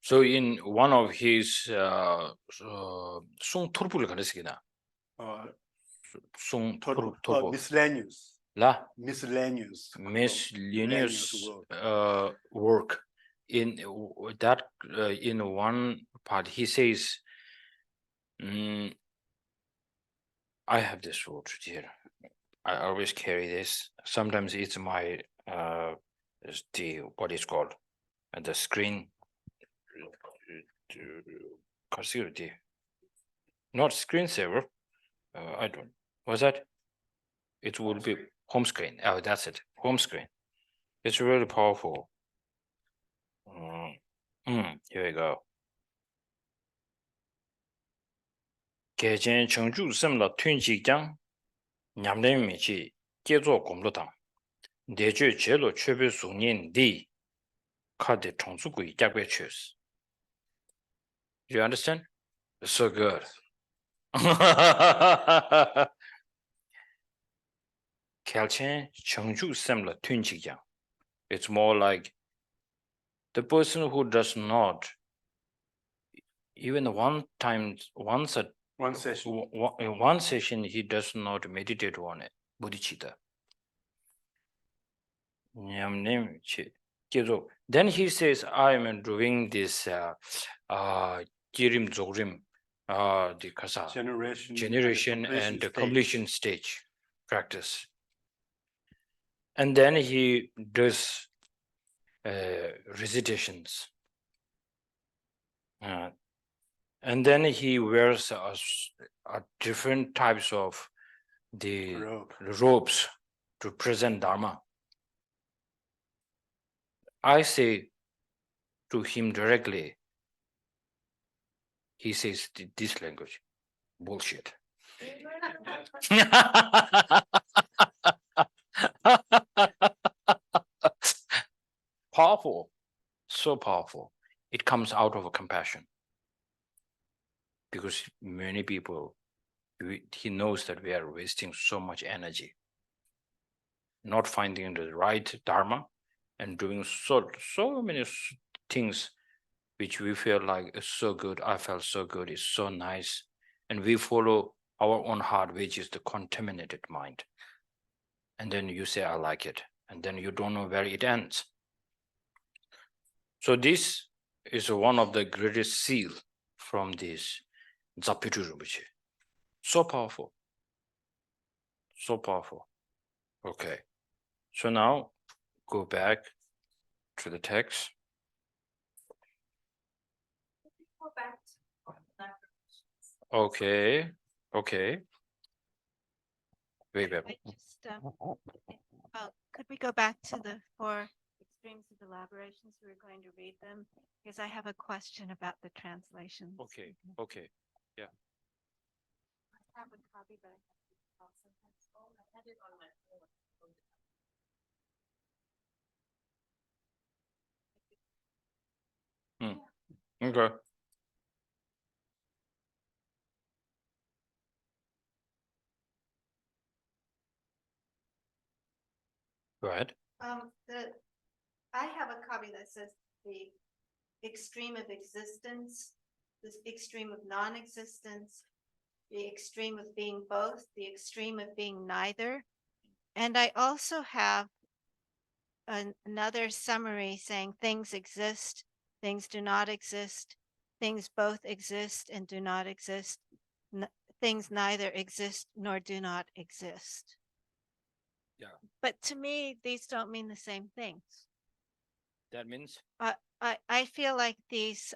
So in one of his Sung Turpul 가르치기나 Sung Turpul Miscellaneous. La Miscellaneous work. In that in one part he says, I have this word here. I always carry this. Sometimes it's my what is called the screen. Not screensaver. I don't. What's that? It will be home screen. Oh, that's it. Home screen. It's really powerful. Here we go. 개전 청주 섬라 튠직장 냠렘 미치 제조 공로당 내주 제로 최배 숙련 디 카드 청수구이 작배 최스. You understand? So good. 개천 청주 섬라 튠직장. It's more like The person who does not, even one session, in one session, he does not meditate on it, bodhicitta. Then he says, I am doing this Jirim Zorim, the Kasa generation and the completion stage practice. And then he does recitations. And then he wears different types of the robes to present Dharma. I say to him directly, he says this language, bullshit. Powerful, so powerful. It comes out of compassion. Because many people, he knows that we are wasting so much energy, not finding the right Dharma and doing so many things which we feel like is so good. I felt so good, it's so nice. And we follow our own heart, which is the contaminated mind. And then you say, I like it. And then you don't know where it ends. So this is one of the greatest seal from this Zapitu Rinpoche. So powerful. So powerful. Okay. So now go back to the text. Go back to Okay. Okay. Wait, wait. Could we go back to the 4 extremes of elaborations? We're going to read them because I have a question about the translations. Okay. Okay. I have a copy, but I have to call sometimes. Oh, I had it on my phone. Okay. Go ahead. I have a copy that says the extreme of existence, the extreme of non-existence, the extreme of being both, the extreme of being neither. And I also have another summary saying things exist, things do not exist, things both exist and do not exist, things neither exist nor do not exist. Yeah. But to me, these don't mean the same things. That means? I feel like these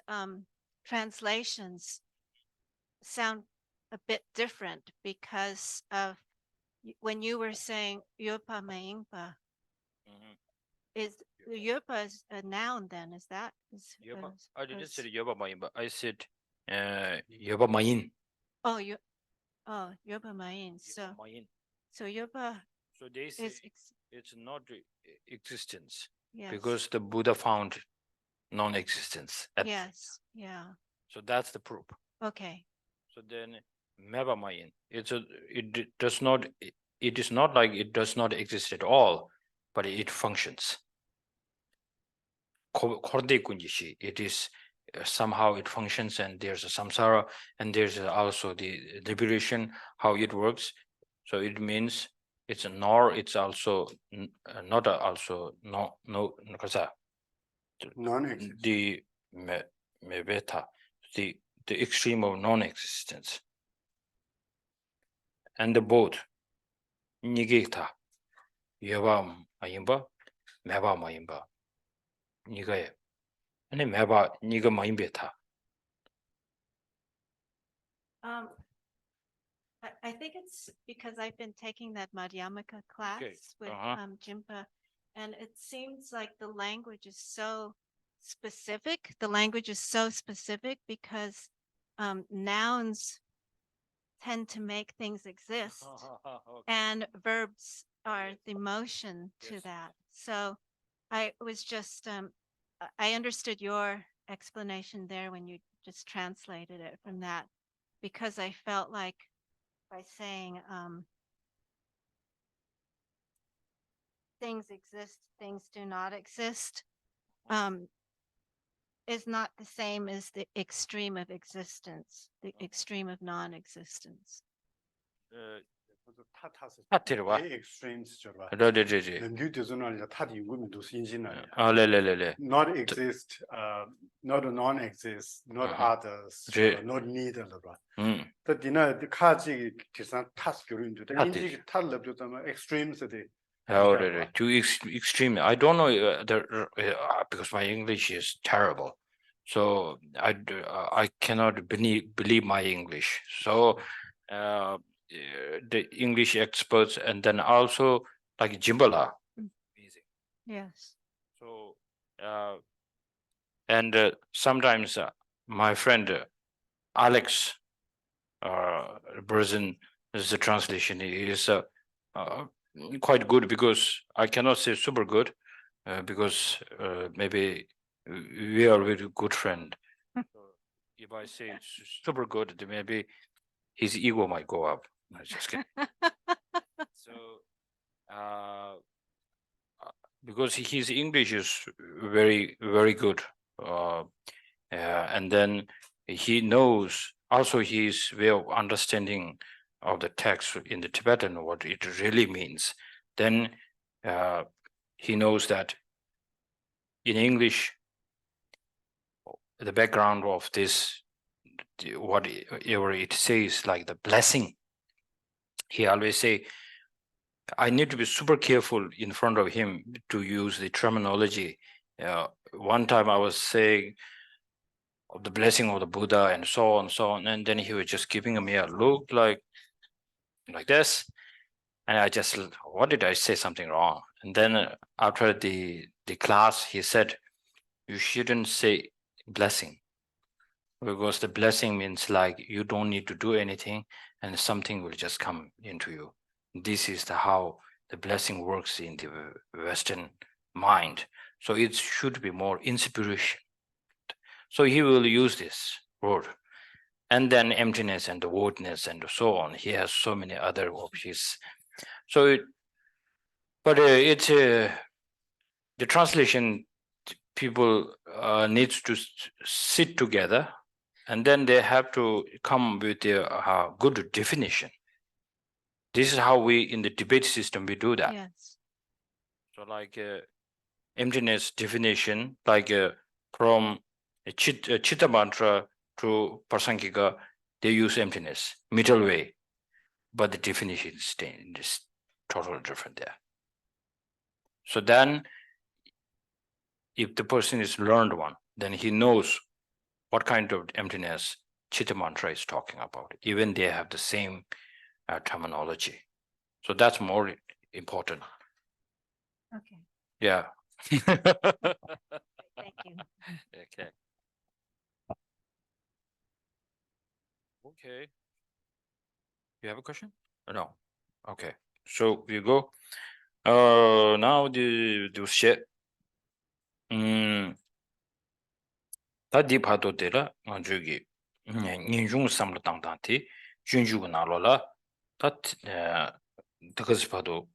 translations sound a bit different because of when you were saying Yopa Mayingpa, is Yopa is a noun then, is that? Yopa. I didn't say Yopa Mayin, but I said Yopa Mayin. Oh, Yopa Mayin. So Yopa. So they say it's not existence. Yes. Because the Buddha found non-existence. Yes. Yeah. So that's the proof. Okay. So then Meba Mayin, it is not like it does not exist at all, but it functions. It is somehow it functions, and there's a samsara, and there's also the liberation, how it works. So it means it's it's also not also non-existence. The mebeta, the extreme of non-existence, and the both nigeta yabam ayimba meba mayimba nigaye and meba niga mayimbeta. I think it's because I've been taking that Madhyamaka class with Jimpa, and it seems like the language is so specific. The language is so specific because nouns tend to make things exist, and verbs are the motion to that. So I was just, I understood your explanation there when you just translated it from that, because I felt like by saying things exist, things do not exist, is not the same as the extreme of existence, the extreme of non-existence. 타티르와. extremes 저봐. 네네네. 연규대전을 타디 우미도 신신아야. 네네네. Not exist, not non-exist, not others, 네. not neither 봐. 그 디나 카지 기산 타스 교류인데 타티. 인지 탈럽도 extremes 데. Too extreme. I don't know because my English is terrible, so I cannot believe my English. So the English experts, and then also like Jimbala. Amazing. Yes. So and sometimes my friend Alex Brazin is the translation is quite good, because I cannot say super good because maybe we are very good friend. So if I say super good, then maybe his ego might go up. No, just kidding. So because his English is very, very good, and then he knows also his way of understanding of the text in the Tibetan, what it really means. Then he knows that in English, the background of this, whatever it says, like the blessing, he always say, I need to be super careful in front of him to use the terminology. One time I was saying of the blessing of the Buddha and so on, and then he was just giving me a look like this, and I just, what did I say something wrong? And then after the class, he said, you shouldn't say blessing, because the blessing means like you don't need to do anything and something will just come into you. This is how the blessing works in the Western mind. So it should be more inspiration. So he will use this word. And then emptiness and the voidness and so on. He has so many other options. So, it's the translation, people needs to sit together, and then they have to come with a good definition. This is how we, in the debate system, we do that. Yes. So like emptiness definition, like from Chitta Mantra to Prasangika, they use emptiness, middle way, but the definition is totally different there. So then, if the person is learned one, then he knows what kind of emptiness Chitta Mantra is talking about. Even they have the same terminology. So that's more important. Okay. Yeah. Thank you. Okay. Okay. You have a question? No. Okay. So we go. Now the shit. Tadipato dela anjugi. Ninjung samla tangtanti. Junjugu nalola. Tat Takasipado.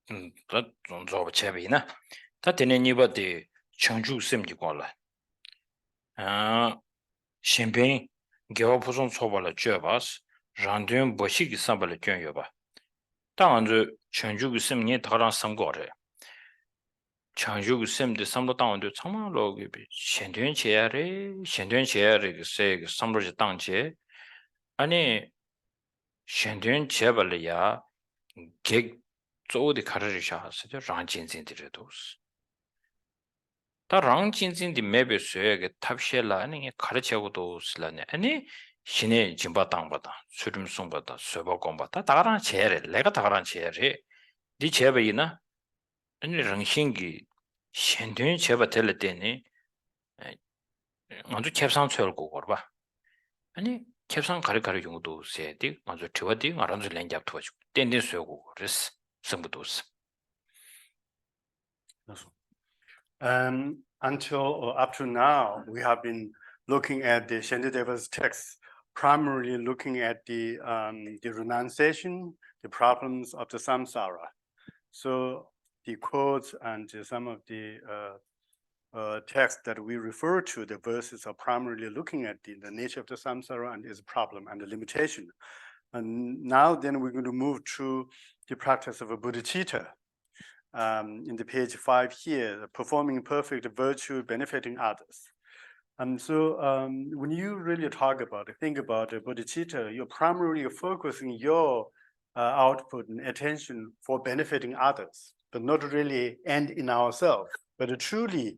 That zonzo chabina. Tatene nibati Changju Simjikola. Champagne, Gavaposon Sobala Jevas, Randun Boshiki Sambala Junyoba. Tanzu Changju Sim Ni Taran Samgore. Changju Sim de Samlo Town de Samalo, Shendun Cherry, say Samroja Tangche, Ani Shendun Chevalia, Gig Zo the Karishas, the Ranchins in the Redos. 다 랑진진디 맵에 쇠게 탑시엘라 아니 가르치고도 슬라네 아니 신의 진바 땅바다 수림송바다 쇠바공바다 다가란 제래 내가 다가란 제래 네 제베이나 아니 랑신기 신된 제바 될 때니 먼저 캡상 철고 걸봐 아니 캡상 가르가르 용도 세디 먼저 트와디 알아서 렌잡 투어주 땡땡 쇠고 그랬어 성부도스 Until or up to now, we have been looking at the Shantideva's text, primarily looking at the renunciation, the problems of the samsara. So the quotes and some of the text that we refer to, the verses are primarily looking at the nature of the samsara and its problem and the limitation. And now then we're going to move to the practice of a bodhicitta. In the page 5 here, performing perfect virtue, benefiting others. And so when you really think about bodhicitta, you're primarily focusing your output and attention for benefiting others, but not really end in ourselves, but truly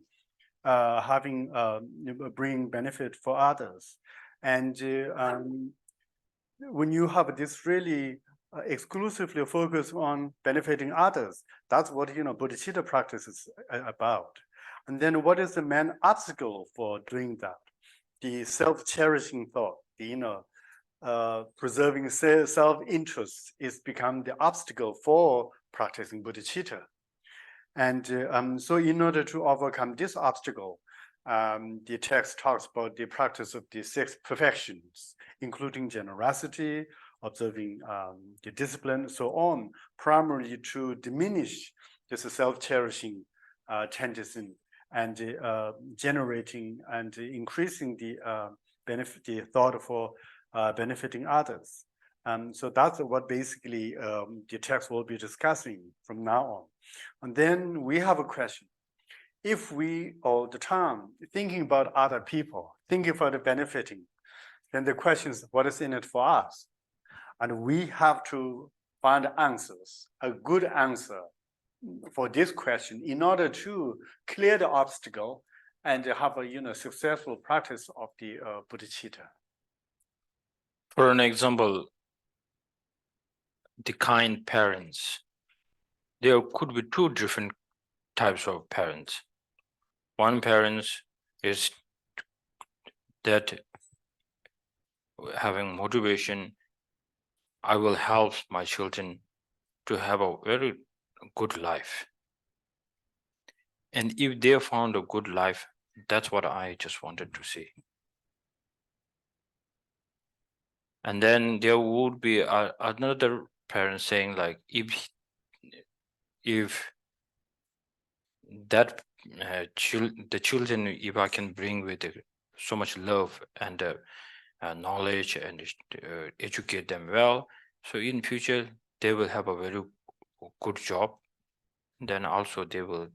bring benefit for others. And when you have this really exclusively focus on benefiting others, that's what bodhicitta practice is about. And then what is the main obstacle for doing that? The self-cherishing thought, preserving self-interest is become the obstacle for practicing bodhicitta. And so in order to overcome this obstacle, the text talks about the practice of the 6 perfections, including generosity, observing the discipline, so on, primarily to diminish this self-cherishing tendency and generating and increasing the thought for benefiting others. So that's what basically the text will be discussing from now on. And then we have a question. If we all the time thinking about other people, thinking about the benefiting, then the question is, what is in it for us? And we have to find answers, a good answer for this question in order to clear the obstacle and have a successful practice of the bodhicitta. For an example, the kind parents. There could be 2 different types of parents. One parent is that having motivation, I will help my children to have a very good life. And if they found a good life, that's what I just wanted to see. And then there would be another parent saying, like, if that the children, if I can bring with so much love and knowledge and educate them well, so in future they will have a very good job. Then also they will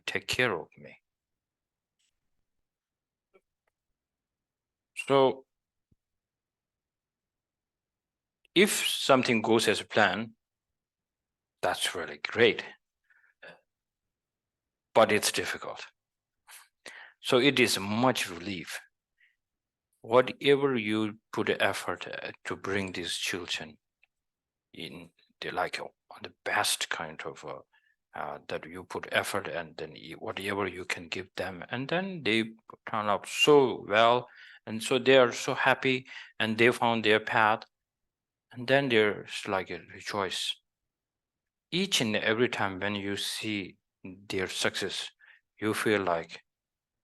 take care of me. So if something goes as a plan, that's really great. But it's difficult. So it is much relief. Whatever you put effort to bring these children in, on the best kind of that you put effort, and then whatever you can give them, and then they turn out so well, and so they are so happy, and they found their path, and then there's like a rejoice. Each and every time when you see their success, you feel like,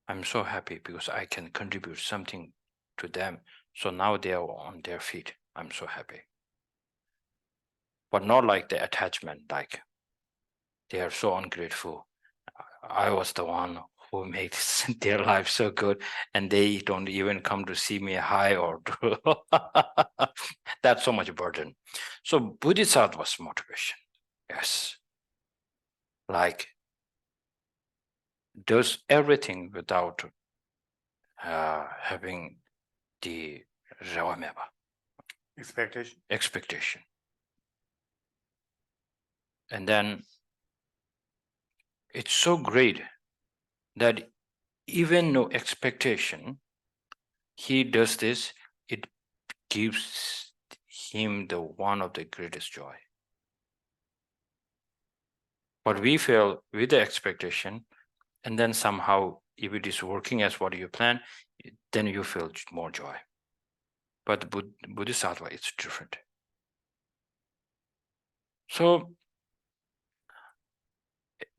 I'm so happy because I can contribute something to them. So now they are on their feet. I'm so happy. But not like the attachment, like they are so ungrateful. I was the one who made their life so good, and they don't even come to see me hi or that's so much burden. So Bodhisattva's motivation, yes, like does everything without having the expectation. And then it's so great that even no expectation, he does this, it gives him the one of the greatest joy. But we fail with the expectation, and then somehow if it is working as what you plan, then you feel more joy. But Bodhisattva, it's different. So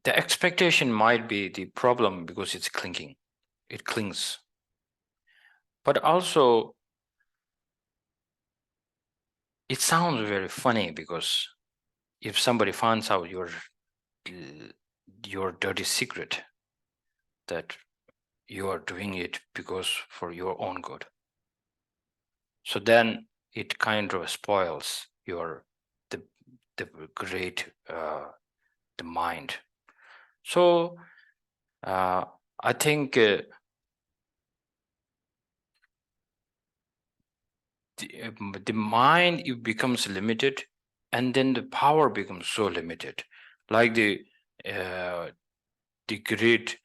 the expectation might be the problem because it's clinging. It clings. But also, it sounds very funny because if somebody finds out your dirty secret, that you are doing it because for your own good. So then it kind of spoils your the great the mind. So I think the mind, it becomes limited, and then the power becomes so limited, like the great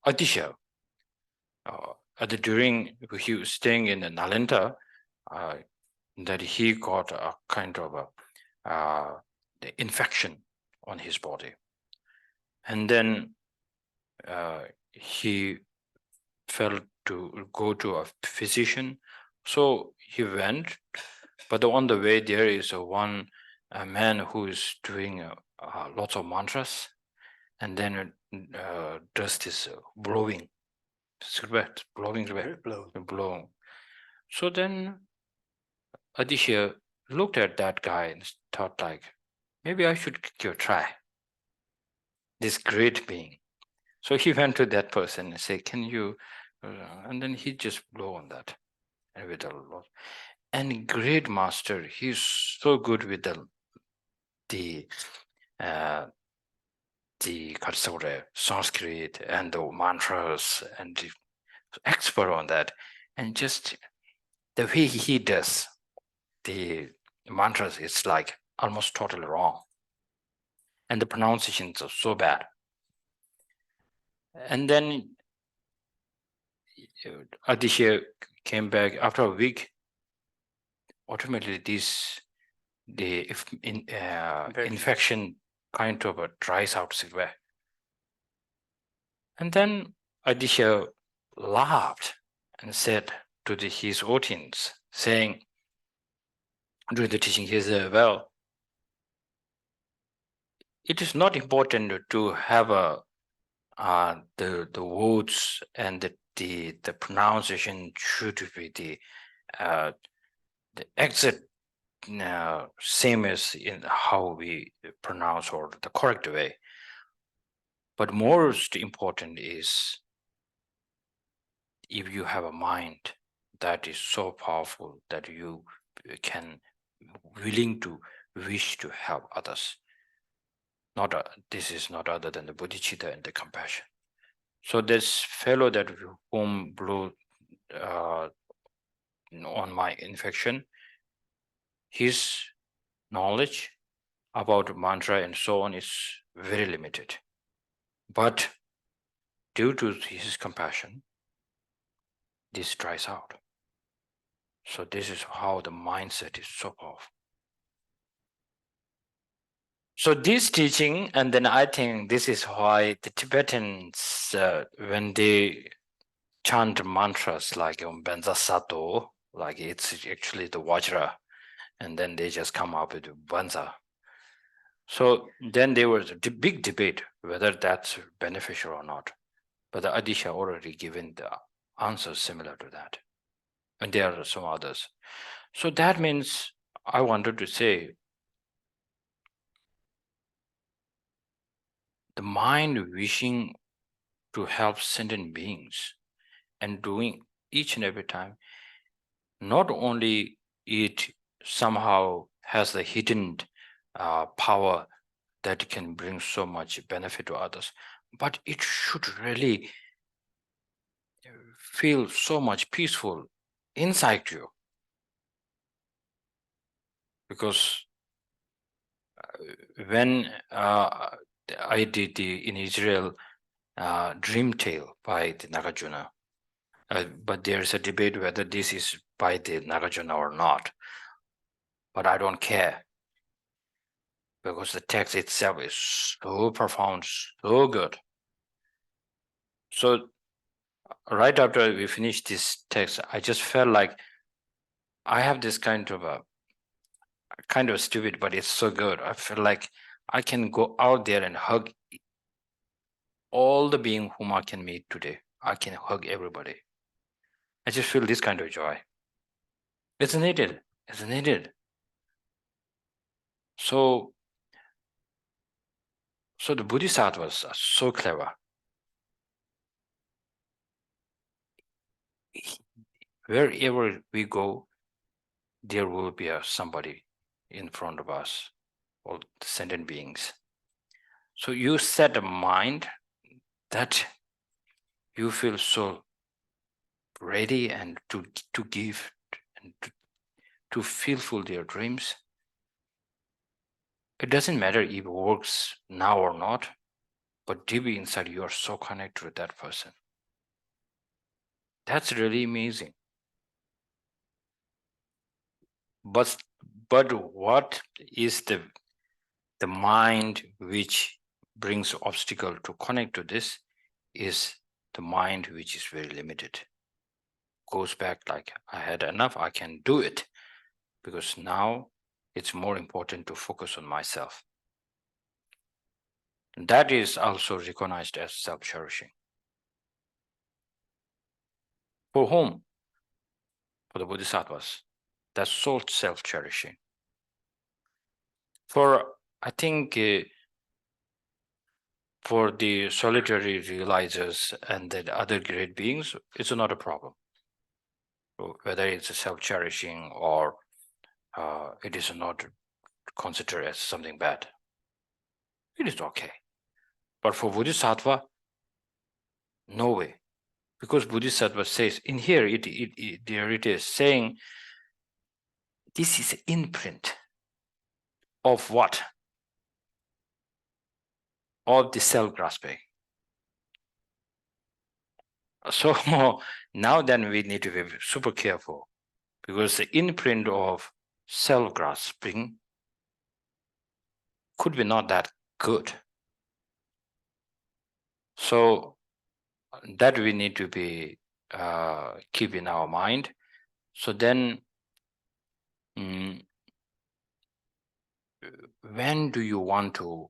Atisha. During he was staying in Nalanda, that he got a kind of the infection on his body, and then he felt to go to a physician. So he went, but on the way there is a man who is doing lots of mantras, and then does this blowing. Blowing. So then Aditya looked at that guy and thought like, maybe I should give a try. This great being. So he went to that person and said, can you, and then he just blow on that. And with a lot. And great master, he's so good with the Sanskrit and the mantras, and the expert on that. And just the way he does the mantras, it's like almost totally wrong. And the pronunciations are so bad. And then Aditya came back after a week. Ultimately, infection kind of dries out somewhere. And then Aditya laughed and said to his audience, saying, during the teaching, he said, well, it is not important to have the words and the pronunciation should be the exact same as in how we pronounce or the correct way. But most important is if you have a mind that is so powerful that you can willing to wish to help others. This is not other than the bodhicitta and the compassion. So this fellow that whom blew on my infection, his knowledge about mantra and so on is very limited. But due to his compassion, this dries out. So this is how the mindset is so powerful. So this teaching, and then I think this is why the Tibetans, when they chant mantras like Benza Sato, like it's actually the Vajra, and then they just come up with Benza. So then there was a big debate whether that's beneficial or not. But the Adisha already given the answers similar to that. And there are some others. So that means I wanted to say the mind wishing to help sentient beings and doing each and every time, not only it somehow has the hidden power that can bring so much benefit to others, but it should really feel so much peaceful inside you. Because when I did in Israel Dream Tale by the Nagarjuna, but there's a debate whether this is by the Nagarjuna or not. But I don't care, because the text itself is so profound, so good. So right after we finished this text, I just felt like I have this kind of stupid, but it's so good. I feel like I can go out there and hug all the beings whom I can meet today. I can hug everybody. I just feel this kind of joy. It's needed. It's needed. So So the Bodhisattvas are so clever. Wherever we go, there will be somebody in front of us, all the sentient beings. So you set a mind that you feel so ready and to give and to fulfill their dreams. It doesn't matter if it works now or not, but deep inside you are so connected with that person. That's really amazing. But what is the mind which brings obstacle to connect to this is the mind which is very limited. Goes back like, I had enough, I can do it, because now it's more important to focus on myself. And that is also recognized as self-cherishing. For whom? For the Bodhisattvas. That's so self-cherishing. For, I think, for the solitary realizers and the other great beings, it's not a problem. Whether it's a self-cherishing or it is not considered as something bad. It is okay. But for Bodhisattva, no way. Because Bodhisattva says, in here, there it is, saying, this is an imprint of what? Of the self-grasping. So now then we need to be super careful, because the imprint of self-grasping could be not that good. So that we need to be keep in our mind. So then, when do you want to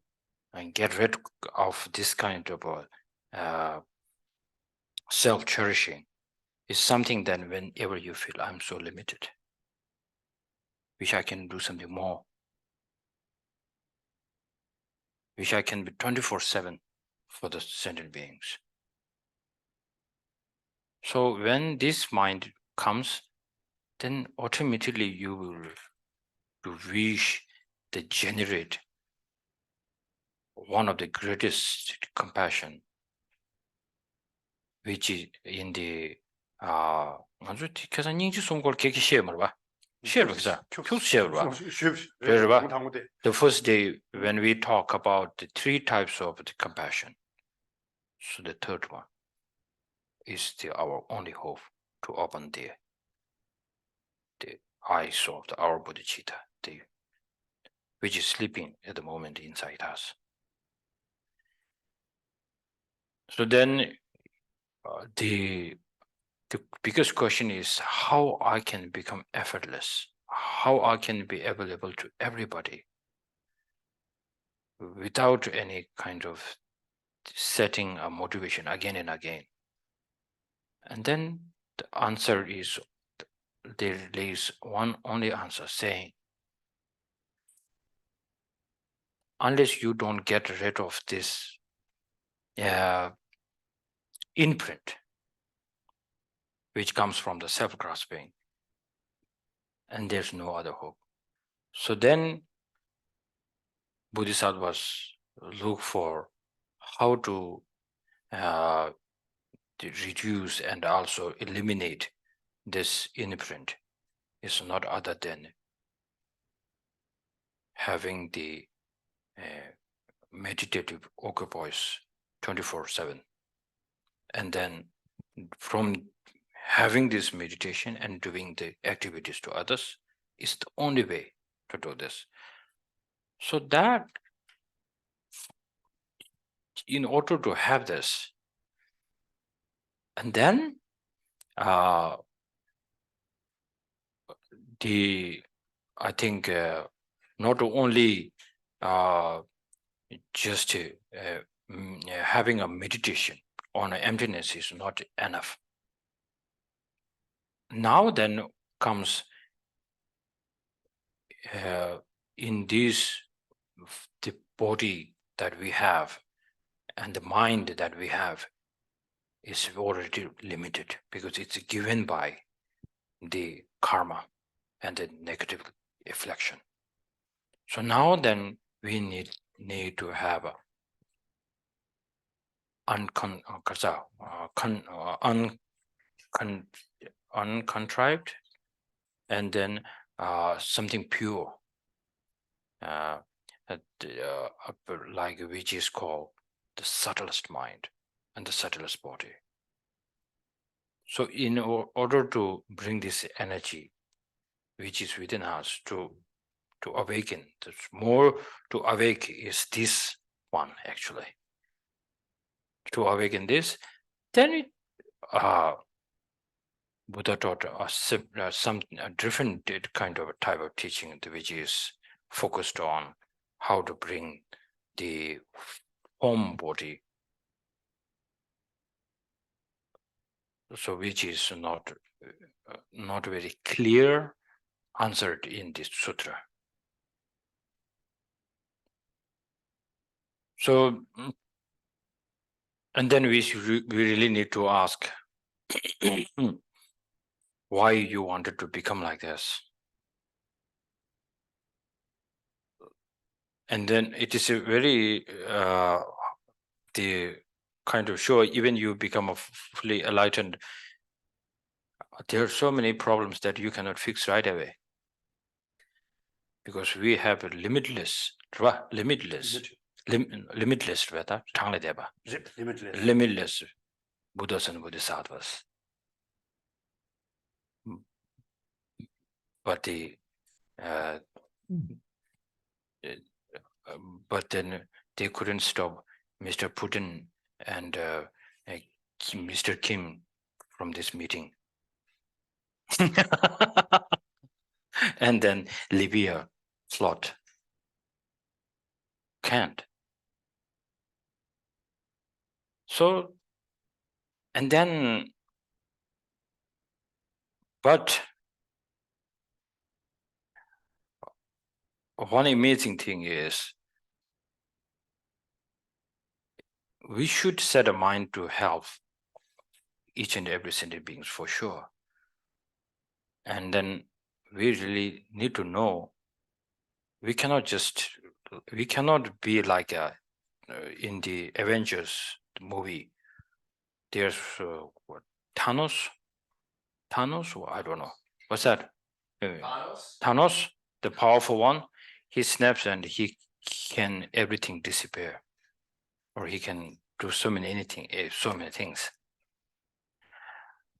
get rid of this kind of self-cherishing? Is something that whenever you feel I'm so limited, wish I can do something more, wish I can be 24/7 for the sentient beings. So when this mind comes, then automatically you will wish to generate one of the greatest compassion, which is in the the first day when we talk about the 3 types of the compassion. So the third one is our only hope to open the eyes of our bodhicitta, which is sleeping at the moment inside us. So then the biggest question is how I can become effortless, how I can be available to everybody without any kind of setting a motivation again and again. And then the answer is, there is one only answer, saying, unless you don't get rid of this imprint, which comes from the self-grasping, and there's no other hope. So then Bodhisattvas look for how to reduce and also eliminate this imprint. Is not other than having the meditative equipoise 24/7. And then from having this meditation and doing the activities to others is the only way to do this. So that in order to have this, and then I think not only just having a meditation on emptiness is not enough. Now then comes in this, the body that we have and the mind that we have is already limited because it's given by the karma and the negative reflection. So now then we need to have a uncontrived and then something pure, like which is called the subtlest mind and the subtlest body. So in order to bring this energy which is within us to awaken, more to awake is this one actually. To awaken this, then Buddha taught us some different kind of type of teaching, which is focused on how to bring the form body, so which is not very clear answered in this sutra. So, and then we really need to ask why you wanted to become like this. And then it is a very the kind of sure, even you become a fully enlightened, there are so many problems that you cannot fix right away. Because we have a limitless Buddhas and Bodhisattvas. But but then they couldn't stop Mr. Putin and Mr. Kim from this meeting. And then Libya flood. Can't. So, and then, but one amazing thing is we should set a mind to help each and every sentient beings for sure. And then we really need to know we cannot be like in the Avengers movie. There's what, Thanos, or I don't know. What's that? Thanos, the powerful one. He snaps and he can everything disappear, or he can do so many things.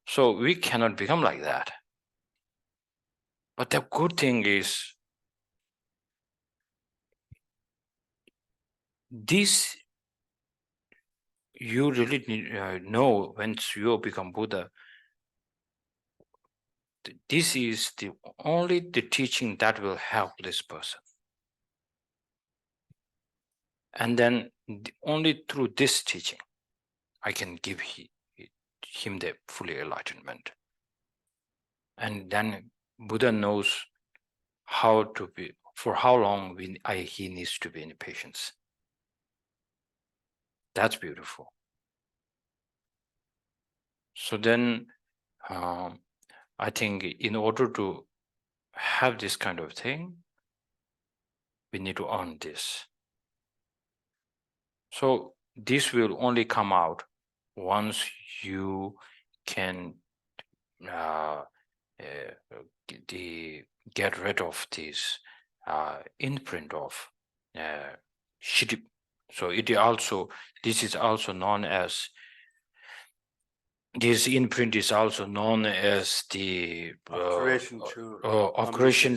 So we cannot become like that. But the good thing is this. You really need, know once you become Buddha. This is only the teaching that will help this person. And then only through this teaching, I can give him the fully enlightenment. And then Buddha knows how to be, for how long he needs to be in patience. That's beautiful. So then, I think in order to have this kind of thing, we need to earn this. So this will only come out once you can get rid of this imprint of shitty. So this is also known as, this imprint is also known as the occurration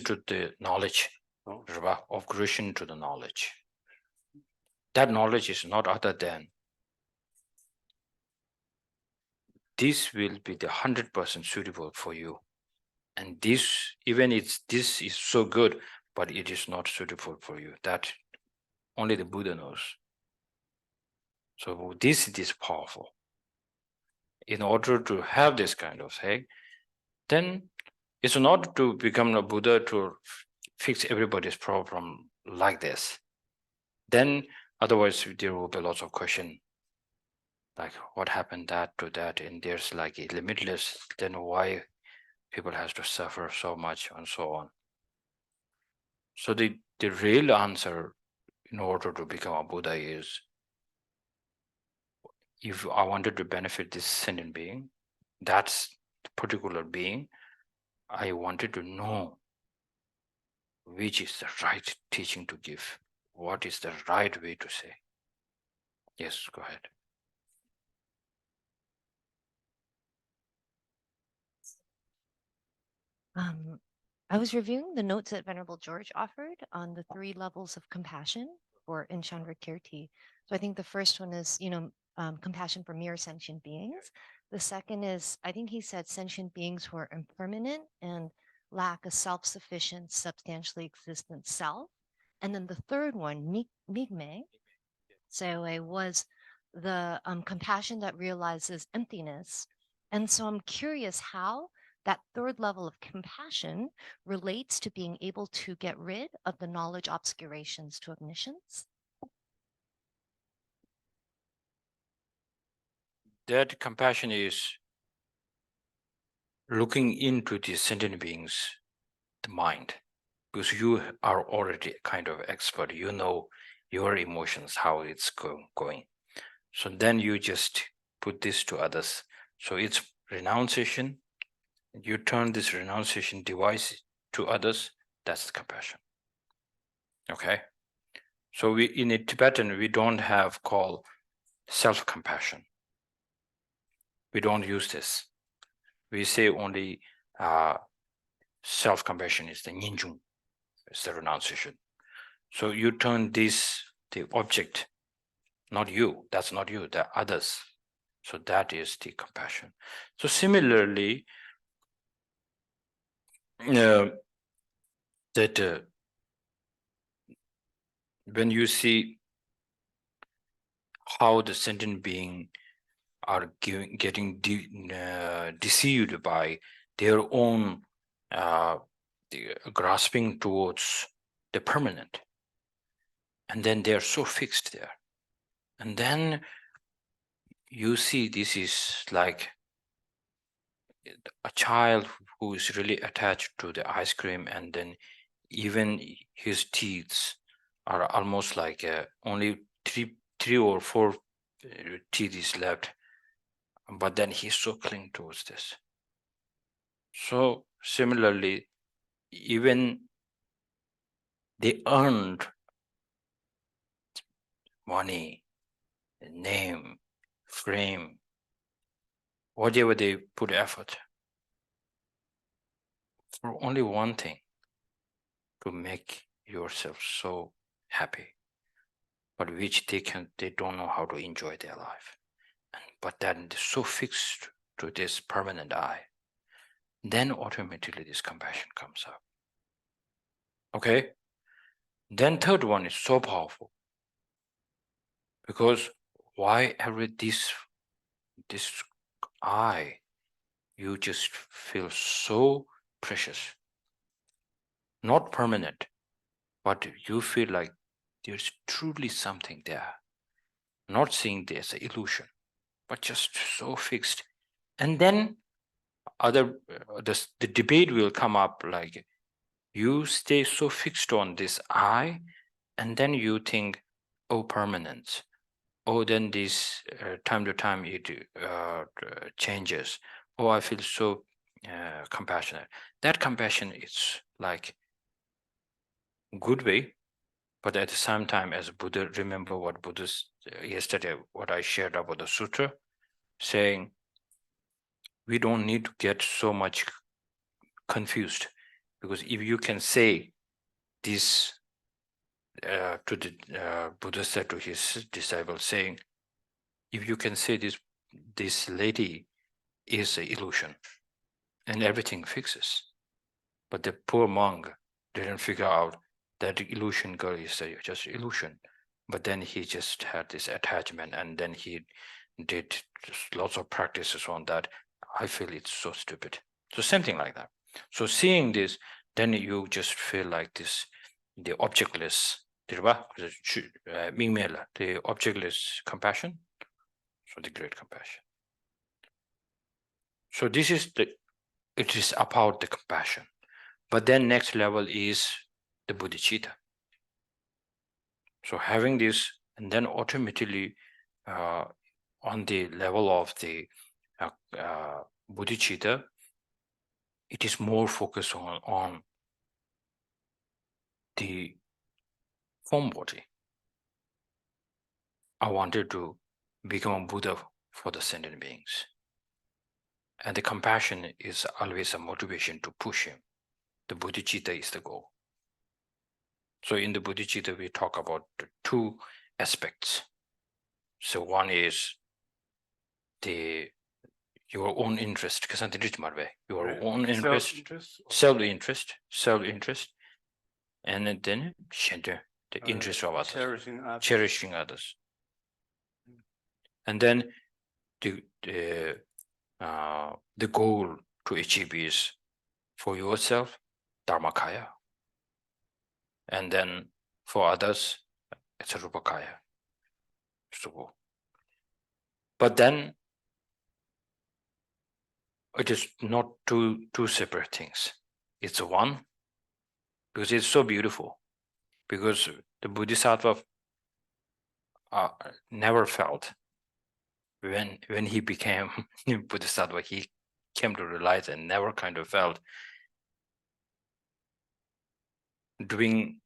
to the knowledge. Occurration to the knowledge. That knowledge is not other than this will be the 100% suitable for you. And this, even this is so good, but it is not suitable for you. That only the Buddha knows. So this is powerful. In order to have this kind of thing, then it's not to become a Buddha to fix everybody's problem like this. Then Otherwise, there will be lots of questions. Like what happened that to that, and there's like a limitless, then why people has to suffer so much and so on. So the real answer in order to become a Buddha is, if I wanted to benefit this sentient being, that's the particular being, I wanted to know which is the right teaching to give, what is the right way to say. Yes, go ahead. I was reviewing the notes that Venerable George offered on the 3 levels of compassion for in Chandrakirti. So I think the first one is, compassion for mere sentient beings. The second is, I think he said sentient beings who are impermanent and lack a self-sufficient, substantially existent self. And then the third one, migme, so it was the compassion that realizes emptiness. And so I'm curious how that third level of compassion relates to being able to get rid of the knowledge obscurations to omniscience. That compassion is looking into the sentient beings, the mind, because you are already kind of expert. You know your emotions, how it's going. So then you just put this to others. So it's renunciation. You turn this renunciation device to others. That's compassion. Okay. So we in a Tibetan, we don't have called self-compassion. We don't use this. We say only self-compassion is the ninjung, it's the renunciation. So you turn this, the object, not you, that's not you, the others. So that is the compassion. So similarly, that when you see how the sentient being are getting deceived by their own grasping towards the permanent, and then they're so fixed there, and then you see this is like a child who is really attached to the ice cream, and then even his teeth are almost like only three or four teeth is left, but then he's so cling towards this. So similarly, even they earned money, name, fame, whatever they put effort for only one thing, to make yourself so happy, but which they don't know how to enjoy their life. But then they're so fixed to this permanent I, then automatically this compassion comes up. Okay? Then third one is so powerful, because why every this I, you just feel so precious, not permanent, but you feel like there's truly something there, not seeing this as an illusion, but just so fixed. And then the debate will come up, like you stay so fixed on this I, and then you think, oh, permanence. Oh, then this time to time it changes. Oh, I feel so compassionate. That compassion is like good way, but at the same time, as Buddha, remember what Buddha's yesterday, what I shared about the sutra, saying we don't need to get so much confused, because if you can say this to the Buddha said to his disciples, saying, if you can say this lady is an illusion, and everything fixes. But the poor monk didn't figure out that the illusion girl is just illusion. But then he just had this attachment, and then he did lots of practices on that. I feel it's so stupid. So something like that. So seeing this, then you just feel like this, the objectless the objectless compassion, so the great compassion. So this is it is about the compassion. But then next level is the bodhicitta. So having this, and then automatically on the level of the bodhicitta, it is more focused on the form body. I wanted to become a Buddha for the sentient beings. And the compassion is always a motivation to push him. The bodhicitta is the goal. So in the bodhicitta, we talk about the two aspects. So one is your own interest, your own interest, self-interest, and then the interest of others, cherishing others. And then the goal to achieve is for yourself, Dharmakaya. And then for others, it's a Rupakaya. But then it is not two separate things. It's one, because it's so beautiful. Because the Bodhisattva never felt when he became Bodhisattva, he came to realize and never kind of felt doing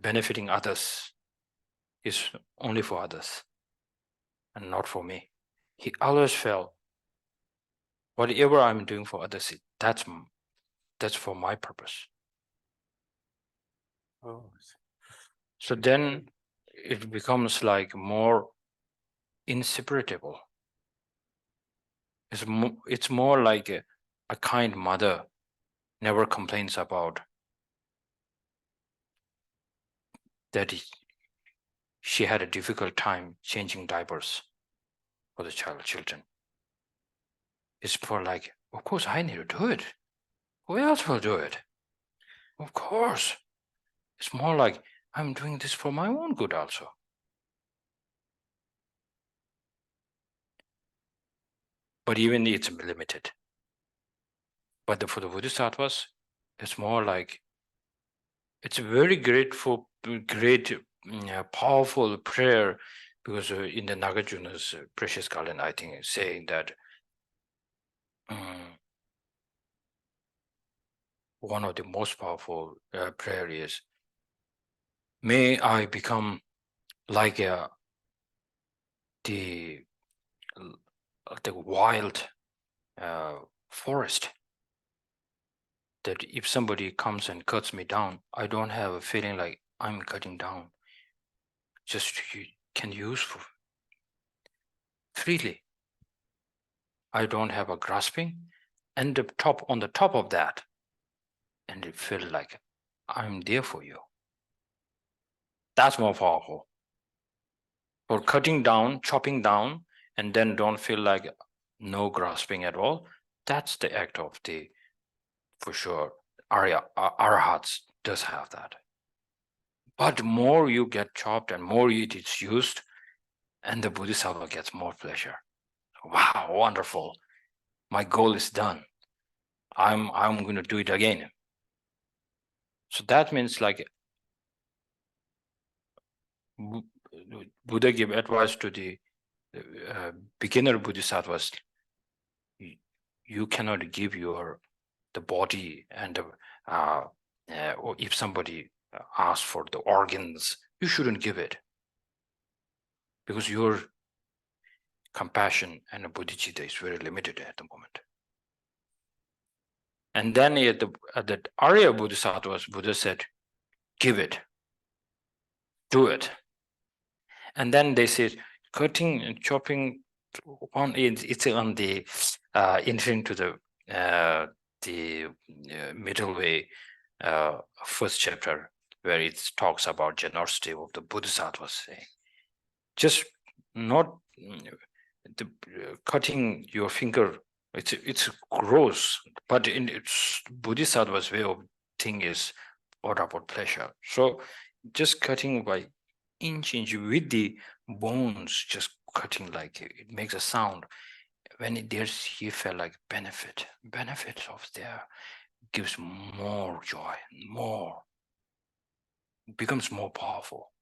benefiting others is only for others and not for me. He always felt whatever I'm doing for others, that's for my purpose. Oh. So then it becomes like more inseparable. It's more like a kind mother never complains about that she had a difficult time changing diapers for the children. It's for like, of course I need to do it. Who else will do it? Of course. It's more like I'm doing this for my own good also. But even it's limited. But for the Bodhisattvas, it's more like it's a very great, powerful prayer, because in the Nagarjuna's Precious Garland, I think, is saying that one of the most powerful prayer is, may I become like the wild forest, that if somebody comes and cuts me down, I don't have a feeling like I'm cutting down. Just you can use freely. I don't have a grasping, and on the top of that, and it feels like I'm there for you. That's more powerful. For cutting down, chopping down, and then don't feel like no grasping at all. That's the act of for sure, Arhats does have that. But more you get chopped and more it is used, and the Bodhisattva gets more pleasure. Wow, wonderful. My goal is done. I'm going to do it again. So that means like Buddha gave advice to the beginner Bodhisattvas. You cannot give the body and or if somebody asks for the organs, you shouldn't give it, because your compassion and bodhicitta is very limited at the moment. And then at the Arya Bodhisattvas, Buddha said, give it, do it. And then they said, cutting and chopping, it's on the entering to the middle way, first chapter, where it talks about generosity of the Bodhisattvas. Just not the cutting your finger. It's gross, but in its Bodhisattva's way of thing is what about pleasure. So just cutting by inch with the bones, just cutting like it makes a sound. When he felt like benefit of there gives more joy, more, becomes more powerful.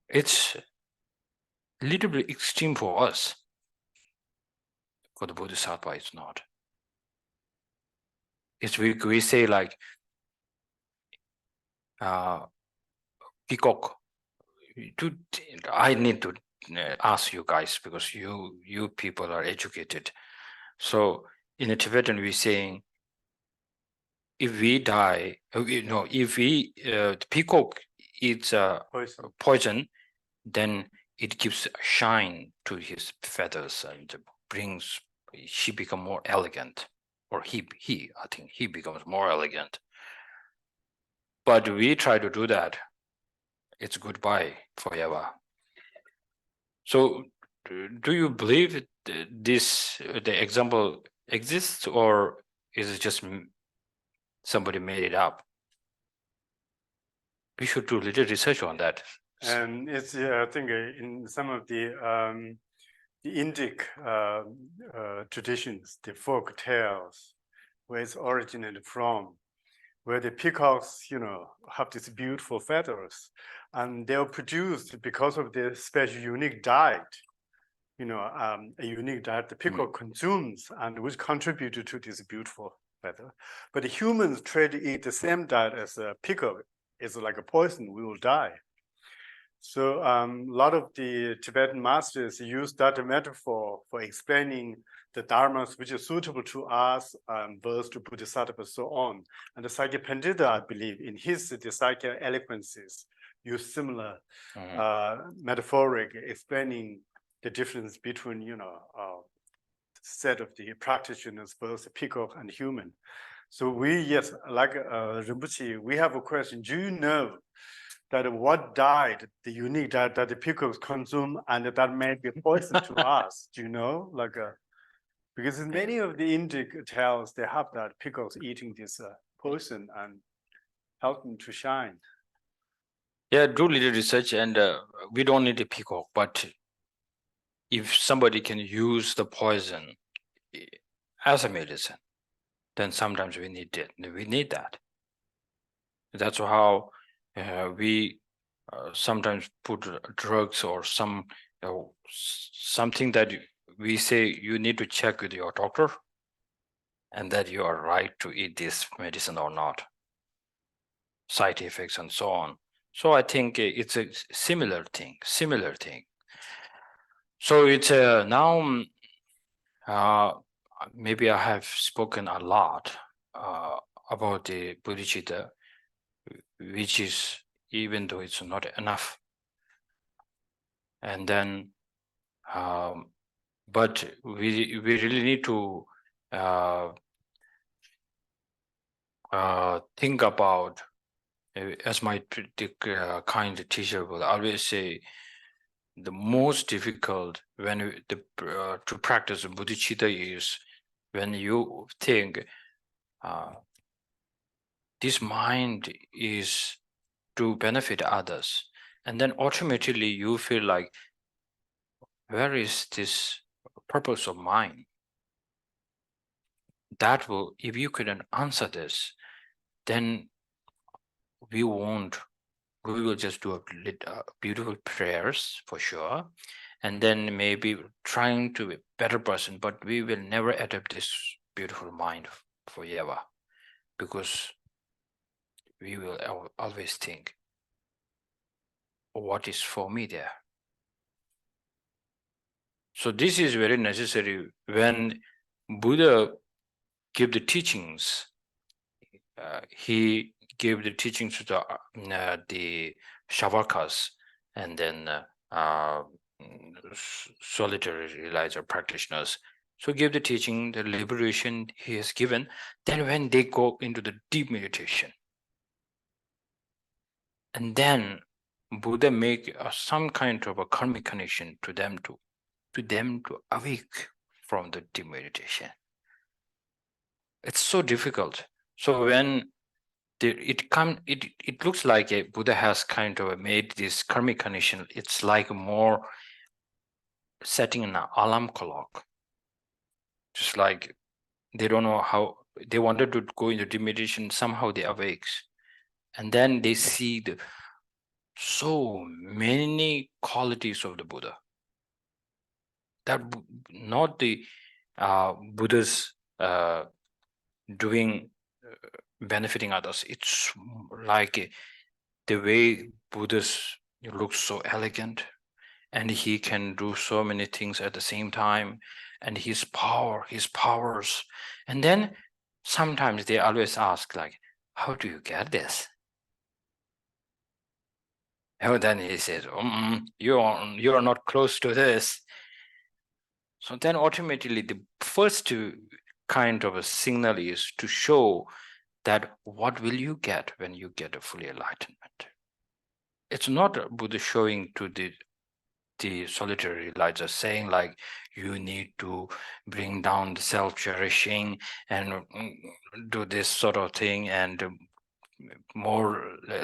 It's a little bit extreme for us. For the Bodhisattva, it's not. It's we say like peacock. I need to ask you guys because you people are educated. So in the Tibetan, we're saying if we die, if we the peacock eats poison, then it gives shine to his feathers and she become more elegant, or I think he becomes more elegant. But we try to do that, it's goodbye forever. So do you believe the example exists, or is it just somebody made it up? We should do a little research on that. And it's I think in some of the Indic traditions, the folk tales, where it's originated from, where the peacocks, have these beautiful feathers, and they're produced because of the special unique diet, a unique diet the peacock consumes, and which contributed to this beautiful feather. But the humans try to eat the same diet as a peacock. It's like a poison, we will die. So a lot of the Tibetan masters use that metaphor for explaining the dharmas which are suitable to us, birth to Bodhisattva, so on. And the Sakya Pandita, I believe, in his the Sakya eloquences, use similar metaphoric explaining the difference between, set of the practitioners, both peacock and human. So yes, like Rinpoche, we have a question. Do you know that what died, the unique diet that the peacocks consume, and that may be poison to us? Do you know? Because in many of the Indic tales, they have that peacocks eating this poison and help them to shine. Yeah, do little research, and we don't need a peacock, but if somebody can use the poison as a medicine, then sometimes we need it. We need that. That's how we sometimes put drugs or something that we say you need to check with your doctor, and that you are right to eat this medicine or not, side effects and so on. So I think it's a similar thing. So it's now maybe I have spoken a lot about the bodhicitta, which is, even though it's not enough. And then, but we really need to think about, as my kind teacher will always say, the most difficult to practice bodhicitta is when you think this mind is to benefit others, and then ultimately you feel like, where is this purpose of mine? That will, if you couldn't answer this, then we will just do a beautiful prayers for sure, and then maybe trying to be a better person, but we will never adapt this beautiful mind forever, because we will always think, what is for me there? So this is very necessary. When Buddha gave the teachings, he gave the teachings to the Shavakas, and then solitary realizer practitioners. So give the teaching, the liberation he has given. Then when they go into the deep meditation, and then Buddha make some kind of a karmic connection to them to awake from the deep meditation. It's so difficult. So when it looks like a Buddha has kind of made this karmic condition. It's like more setting an alarm clock. Just like they don't know how they wanted to go into deep meditation, somehow they awakes. And then they see so many qualities of the Buddha. That not the Buddha's doing benefiting others. It's like the way Buddha's looks so elegant, and he can do so many things at the same time, and his powers. And then sometimes they always ask, like, how do you get this? And then he says, you are not close to this. So then ultimately the first kind of a signal is to show that what will you get when you get a full enlightenment. It's not Buddha showing to the solitary realizer, saying like you need to bring down the self-cherishing and do this sort of thing and a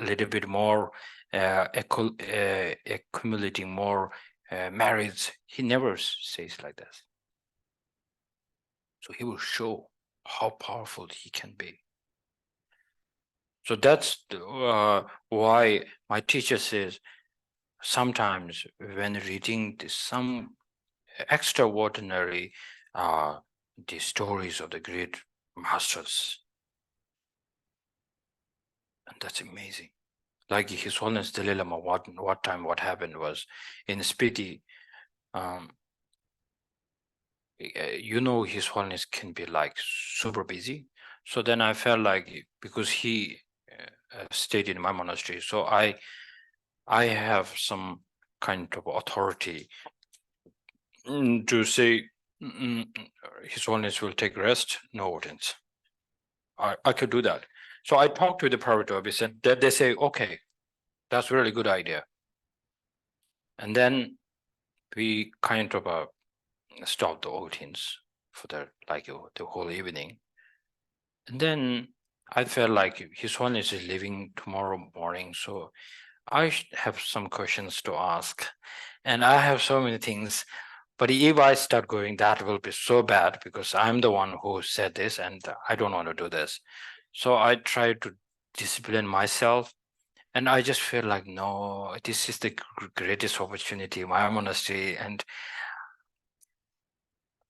little bit more accumulating more merits. He never says like this. So he will show how powerful he can be. So that's why my teacher says sometimes when reading some extraordinary the stories of the great masters, and that's amazing. Like His Holiness Dalai Lama, what happened was in Spiti, His Holiness can be like super busy. So then I felt like, because he stayed in my monastery, so I have some kind of authority to say His Holiness will take rest, no audience. I could do that. So I talked to the private office and they say, okay, that's a really good idea. And then we kind of stopped the audience for the whole evening. And then I felt like His Holiness is leaving tomorrow morning, so I have some questions to ask, and I have so many things. But if I start going, that will be so bad, because I'm the one who said this and I don't want to do this. So I try to discipline myself, and I just feel like, no, this is the greatest opportunity, my monastery. And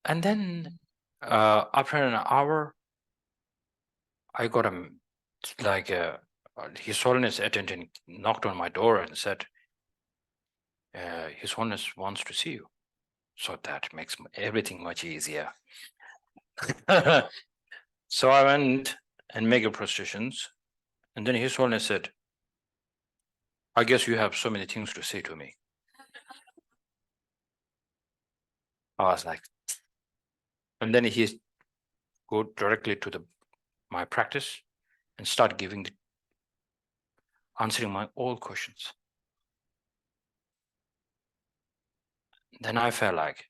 then after an hour, I got His Holiness attendant knocked on my door and said, His Holiness wants to see you. So that makes everything much easier. So I went and made prostrations, and then His Holiness said, I guess you have so many things to say to me. I was like, and then he go directly to my practice and start answering my all questions. Then I felt like,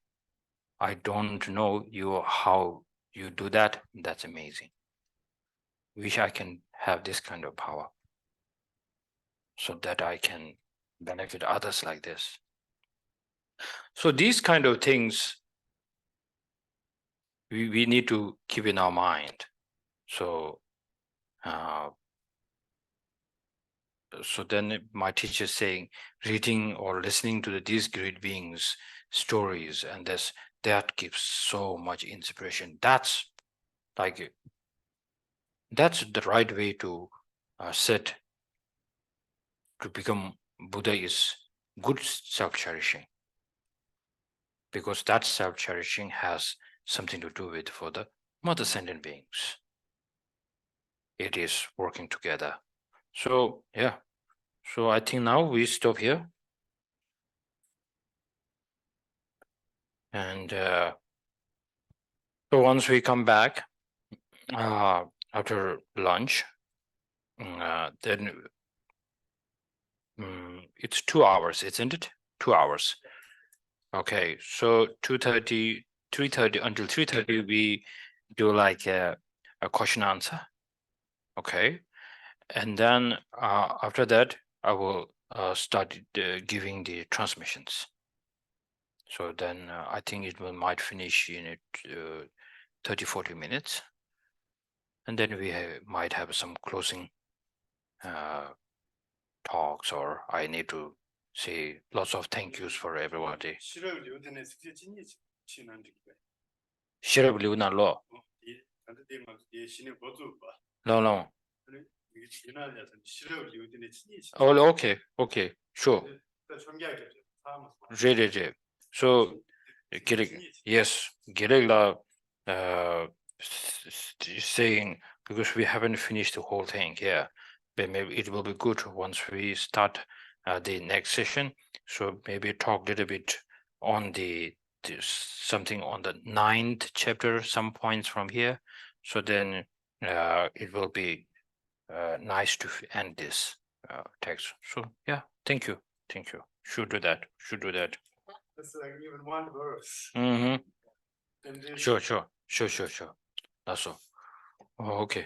I don't know how you do that. That's amazing. Wish I can have this kind of power so that I can benefit others like this. So these kind of things we need to keep in our mind. So so then my teacher saying, reading or listening to these great beings' stories, and that gives so much inspiration. That's the right way to sit to become Buddha, is good self-cherishing, because that self-cherishing has something to do with for the mother sentient beings. It is working together. So yeah, so I think now we stop here, and so once we come back after lunch, then it's 2 hours, isn't it? 2 hours. Okay, so 2:30, 3:30 until 3:30 we do like a question answer, Okay, and then after that, I will start giving the transmissions. So then I think it might finish in 30-40 minutes. And then we might have some closing talks, or I need to say lots of thank yous for everybody. Shirab Liuna Law. No. Oh, okay, sure. Really. So, yes, Gerela saying, because we haven't finished the whole thing here, but maybe it will be good once we start the next session. So maybe talk a little bit on something on the 9th chapter, some points from here. So then it will be nice to end this text. So yeah, thank you. Should do that. That's like even one verse. Mm-hmm. And then- Sure. That's all. Oh, okay.